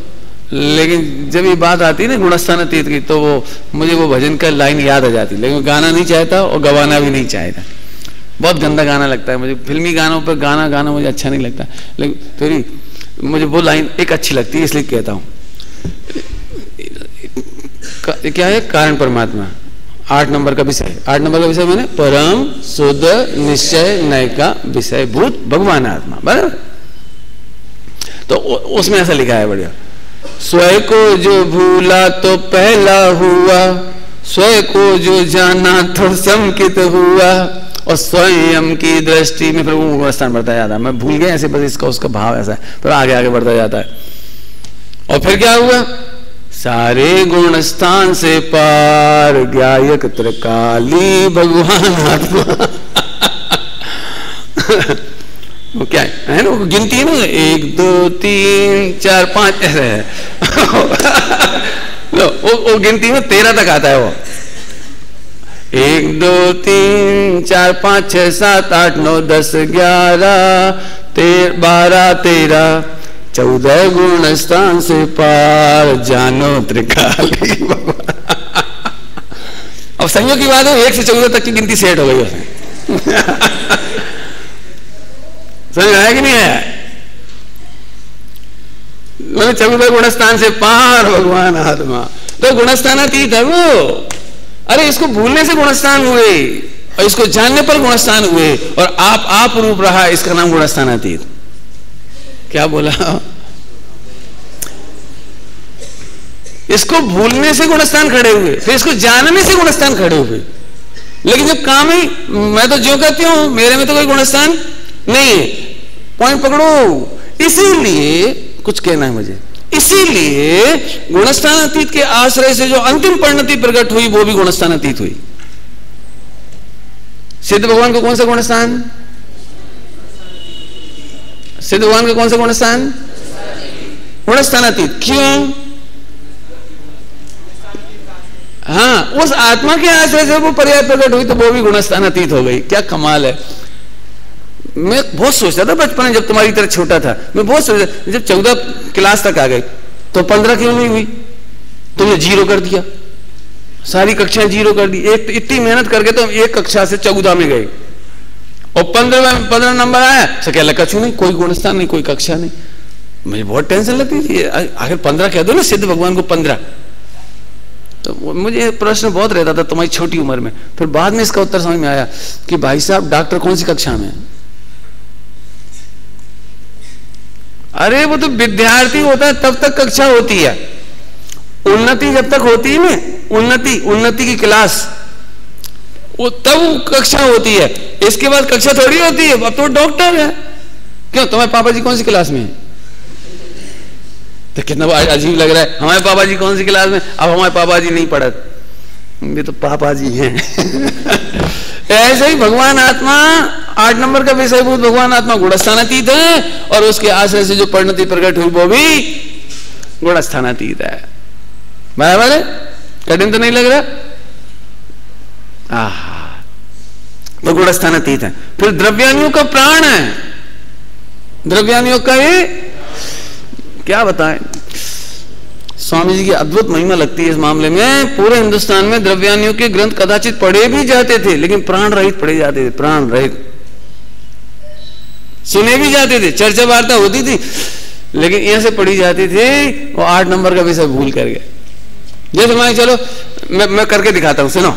Speaker 1: लेकिन जब ये बात आती है ना गुणस्थानातीत की, तो वो मुझे वो भजन का लाइन याद आ जाती है, लेकिन गाना नहीं चाहता और गवाना भी नहीं चाहता। बहुत गंदा गाना लगता है मुझे, फिल्मी गानों पर गाना मुझे अच्छा नहीं लगता, लेकिन फिर मुझे वो लाइन एक अच्छी लगती है, इसलिए कहता हूँ। क्या है? कारण परमात्मा, 8 नंबर का विषय। 8 नंबर का विषय मैंने परम शुद्ध निश्चय नय का विषय भूत भगवान आत्मा, बराबर। तो उसमें ऐसा लिखा है बढ़िया, स्वयं को जो भूला तो पहला हुआ, स्वयं को जो जाना तो संकित हुआ, और स्वयं की दृष्टि में फिर वो गुणस्थान बढ़ता जाता है। मैं भूल गया ऐसे, बस इसका उसका भाव ऐसा है, फिर आगे आगे बढ़ता जाता है। और फिर क्या हुआ? सारे गुणस्थान से पार ज्ञायक त्रिकाली भगवान आत्मा। वो क्या है ना, वो गिनती है ना, 1 2 3 4 5 ऐसे है। वो गिनती में 13 तक आता है। वो 1 2 3 4 5 6 7 8 9 10 11 12 13 14 गुणस्थान से पार जानो त्रिकाली भगवान। अब संयोग की बात है, 1 से 14 तक की गिनती सेट हो गई उसमें। समझ आया कि नहीं आया? मैंने 14 गुणस्थान से पार भगवान आत्मा, तो गुणस्थानातीत है वो। अरे इसको भूलने से गुणस्थान हुए और इसको जानने पर गुणस्थान हुए, और आप रूप रहा, इसका नाम गुणस्थानातीत। क्या बोला? इसको भूलने से गुणस्थान खड़े हुए, फिर इसको जानने से गुणस्थान खड़े हुए। लेकिन जब काम ही, मैं तो जो कहती हूं मेरे में तो कोई गुणस्थान नहीं है, पॉइंट पकड़ो। इसीलिए कुछ कहना है मुझे, इसीलिए गुणस्थानातीत के आश्रय से जो अंतिम परिणति प्रकट हुई वो भी गुणस्थानातीत हुई। सिद्ध भगवान को कौन सा गुणस्थान? सिद्ध भगवान का कौन सा गुणस्थान? गुणस्थानातीत। क्यों? हाँ, उस आत्मा के आश्रय से वो पर्याय प्रकट हुई, तो वो भी गुणस्थानातीत हो गई। क्या कमाल है। मैं बहुत सोचता था बचपन में, जब तुम्हारी तरह छोटा था, मैं बहुत सोचता, जब 14 क्लास तक आ गई तो 15 क्यों नहीं हुई? तुमने 0 कर दिया, सारी कक्षाएं 0 कर दी। इतनी मेहनत करके तो एक कक्षा से 14 में गए, और 15 नंबर आया, तो क्या लगा नहीं, कोई गुणस्थान नहीं, कोई कक्षा नहीं। मुझे बहुत टेंशन लगती थी, आखिर 15 कह दो ना, सिद्ध भगवान को 15। तो मुझे प्रश्न बहुत रहता था तुम्हारी छोटी उम्र में। फिर बाद में इसका उत्तर समझ में आया कि भाई साहब, डॉक्टर कौन सी कक्षा में है? अरे वो तो विद्यार्थी होता है तब तक कक्षा होती है, उन्नति जब तक होती है ना, उन्नति की क्लास, वो तब कक्षा होती है। इसके बाद कक्षा थोड़ी होती है, अब तो डॉक्टर है। क्यों, तुम्हारे पापा जी कौन सी क्लास में है? तो कितना अजीब लग रहा है, हमारे पापा जी कौन सी क्लास में? अब हमारे पापा जी नहीं पढ़त, ये तो पापा जी हैं। ऐसे ही भगवान आत्मा 8 नंबर का विषयभूत भगवान आत्मा गुणस्थानातीत है, और उसके आश्रय से जो परिणति प्रकट हुई वो भी गुणस्थानातीत है। बराबर है? कठिन तो नहीं लग रहा? वो गुणस्थानातीत है। फिर द्रव्यानियों का प्राण है, द्रव्यानियों का ये क्या बताएं, स्वामी जी की अद्भुत महिमा लगती है इस मामले में। पूरे हिंदुस्तान में द्रव्यानियों के ग्रंथ कदाचित पढ़े भी जाते थे, लेकिन प्राण रहित पढ़े जाते थे, प्राण रहित सुने भी जाते थे, चर्चा वार्ता होती थी, लेकिन यहां से पढ़ी जाती थी। वो 8 नंबर का विषय भूल कर गए। जैसे मान चलो, मैं करके दिखाता हूं, सुनो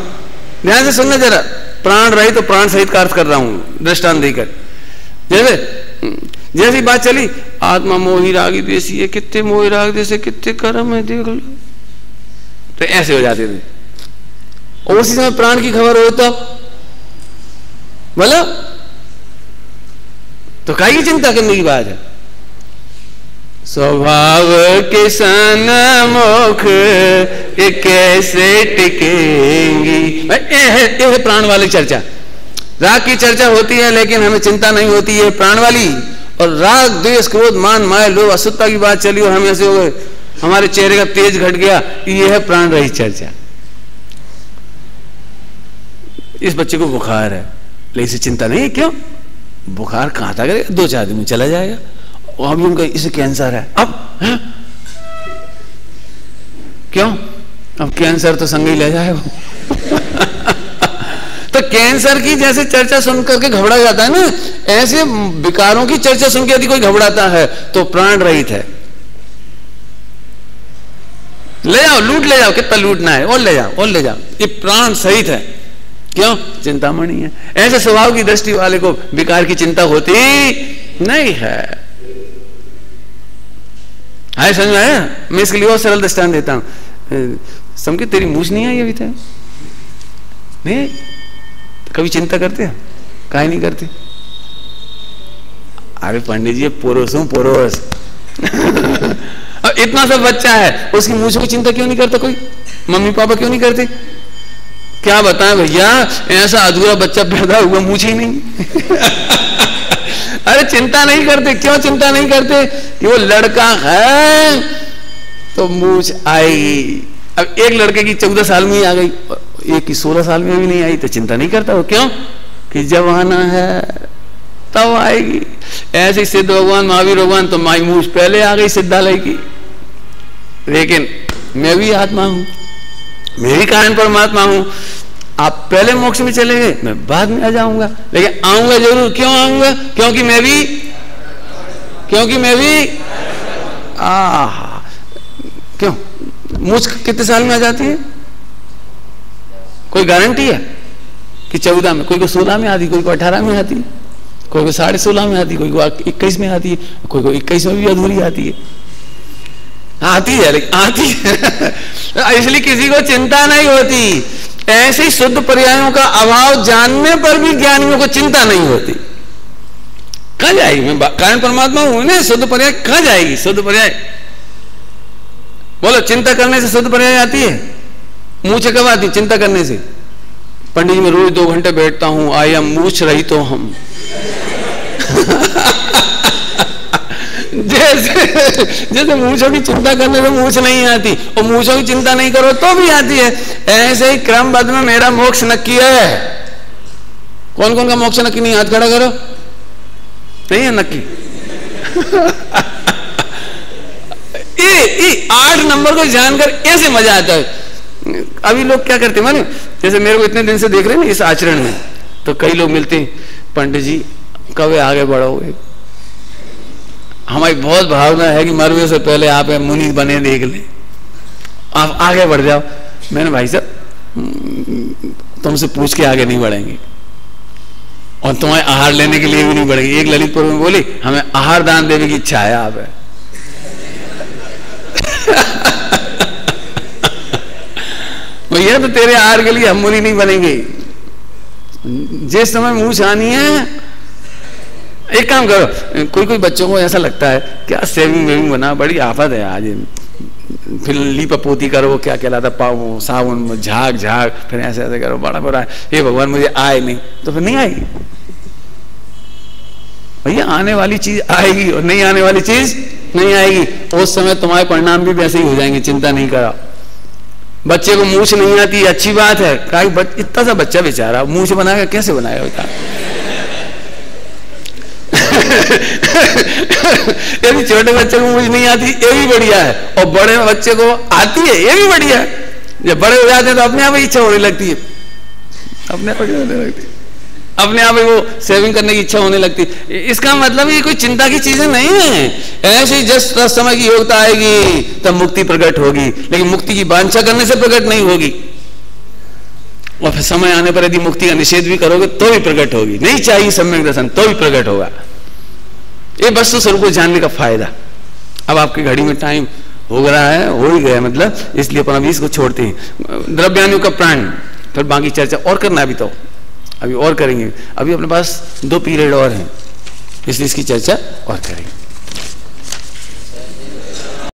Speaker 1: ध्यान से सुनना जरा। प्राण रहित तो प्राण सहित का अर्थ कर रहा हूं दृष्टांत देकर। जैसी बात चली, आत्मा मोही रागी देसी है, कितने मोही राग देसे, कितने कर्म है, देख लो, तो ऐसे हो जाते थे। और उसी समय प्राण की खबर हो बोला तो काहे की चिंता करने की बात है। स्वभाव के सन मोख ये कैसे टिकेंगी, ये प्राण वाली चर्चा। राग की चर्चा होती है, लेकिन हमें चिंता नहीं होती है प्राण वाली। और राग द्वेष क्रोध मान माया लोभ असुरता की बात चली और हम ऐसे हो गए, हमारे चेहरे का तेज घट गया। ये है प्राण रहित चर्चा। इस बच्चे को बुखार है, लेकिन इसे चिंता नहीं है। क्यों? बुखार कहां था करेगा, 2-4 दिन में चला जाएगा। और अभी उनका इसे कैंसर है, अब है? क्यों? अब कैंसर तो संग ही ले जाएगा। तो कैंसर की जैसे चर्चा सुन करके घबरा जाता है ना, ऐसे विकारों की चर्चा सुन के यदि कोई घबराता है तो प्राण रहित है। ले जाओ, लूट ले जाओ, कितना लूटना है और ले जाओ और ले जाओ, ये प्राण सहित है। क्यों? चिंतामणि है। ऐसे स्वभाव की दृष्टि वाले को विकार की चिंता होती नहीं है। आए समझ में आया? मैं इसके लिए और सरल दृष्टांत देता हूं। समझे, तेरी मूछ नहीं आई अभी तक? नहीं, कभी चिंता करते हैं? काहे नहीं करते? अरे पंडित जी पुरुष हूं, पुरुष। अब इतना सा बच्चा है, उसकी मूछों की चिंता क्यों नहीं करता कोई? मम्मी पापा क्यों नहीं करते? क्या बताएं भैया, ऐसा अधूरा बच्चा पैदा हुआ, मूछ ही नहीं। अरे चिंता नहीं करते। क्यों चिंता नहीं करते? कि वो लड़का है तो मूछ आएगी। अब एक लड़के की 14 साल में ही आ गई, एक की 16 साल में भी नहीं आई, तो चिंता नहीं करता वो। क्यों? कि जब आना है तब आएगी। ऐसे सिद्ध भगवान महावीर भगवान तो माई मूछ पहले आ गई सिद्धालय की। लेकिन मैं भी आत्मा हूं, मैं भी कारण परमात्मा हूं। आप पहले मोक्ष में चले गए, मैं बाद में आ जाऊंगा, लेकिन आऊंगा जरूर। क्यों आऊंगा? क्योंकि मैं भी क्यों? मूछ कितने साल में आ जाती है? कोई गारंटी है कि 14 में? कोई को 16 में आती, कोई को 18 में आती, कोई को 16.5 में आती, कोई को 21 में आती है, कोई को 21 में भी अधूरी आती है। आती है, लेकिन आती है। इसलिए किसी को चिंता नहीं होती। ऐसे ही शुद्ध पर्यायों का अभाव जानने पर भी ज्ञानियों को चिंता नहीं होती। कहां जाएगी? मैं कारण परमात्मा हूं ना, शुद्ध पर्याय कहां जाएगी? शुद्ध पर्याय बोलो, चिंता करने से शुद्ध पर्याय आती है? मूछ कब आती? चिंता करने से। पंडित जी मैं रोज 2 घंटे बैठता हूं, आया मूछ रही तो हम। जैसे मूछों की चिंता करने से मूछ नहीं आती, और मूछों की चिंता नहीं करो तो भी आती है। ऐसे ही क्रमबद्ध में मेरा मोक्ष नक्की है। कौन कौन का मोक्ष नक्की नहीं? हाथ खड़ा करो। नहीं है नक्की? 8 नंबर को जानकर ऐसे मजा आता है। अभी लोग क्या करते माने, जैसे मेरे को इतने दिन से देख रहे हैं ना इस आचरण में, तो कई लोग मिलते हैं, पंडित जी कब आगे बढ़ोगे? हमारी बहुत भावना है कि मरने से पहले आप मुनि बने देख ले, आप आगे बढ़ जाओ। मैंने भाई साहब तुमसे पूछ के आगे नहीं बढ़ेंगे, और तुम्हें आहार लेने के लिए भी नहीं बढ़ेंगे। एक ललितपुर में बोली हमें आहार दान देने की इच्छा है आप है। भैया तो तेरे आहार के लिए हम मुनि नहीं बनेंगे। जिस समय मुंह आनी है, एक काम करो, कोई बच्चों को ऐसा लगता है क्या सेविंग वेविंग बना, बड़ी आफत है आज, फिर लीपापोती करो, क्या कहलाता पाओ साबुन झाग झाग, फिर ऐसे ऐसे करो, बड़ा बड़ा हे भगवान मुझे आए नहीं, तो फिर नहीं आएगी। भैया आने वाली चीज आएगी और नहीं आने वाली चीज नहीं आएगी। उस समय तुम्हारे परिणाम भी वैसे ही हो जाएंगे, चिंता नहीं करा। बच्चे को मूछ नहीं आती, अच्छी बात है। इतना सा बच्चा बेचारा मूछ बनाएगा, कैसे बनाएगा बेटा? यदि छोटे बच्चे को मूछ नहीं आती ये भी बढ़िया है, और बड़े बच्चे को आती है ये भी बढ़िया है। जब बड़े हो जाते हैं तो अपने आप ही इच्छा होने लगती है, अपने आप ही वो सेविंग करने की इच्छा होने लगती है। इसका मतलब ये कोई चिंता की चीजें नहीं है। ऐसे ही जिस समय की योग्यता आएगी तब मुक्ति प्रकट होगी, लेकिन मुक्ति की वांछा करने से प्रकट नहीं होगी। और फिर समय आने पर यदि मुक्ति का निषेध भी करोगे तो भी प्रकट होगी। नहीं चाहिए सम्यक दर्शन तो भी प्रकट होगा। ये वस्तु स्वरूप को जानने का फायदा। अब आपकी घड़ी में टाइम हो रहा है, हो ही गया मतलब, इसलिए अपन अभी इसको छोड़ते हैं। द्रव्याणु का प्राण, फिर बाकी चर्चा और करना, अभी तो अभी और करेंगे। अभी अपने पास 2 पीरियड और हैं, इसलिए इसकी चर्चा और करेंगे।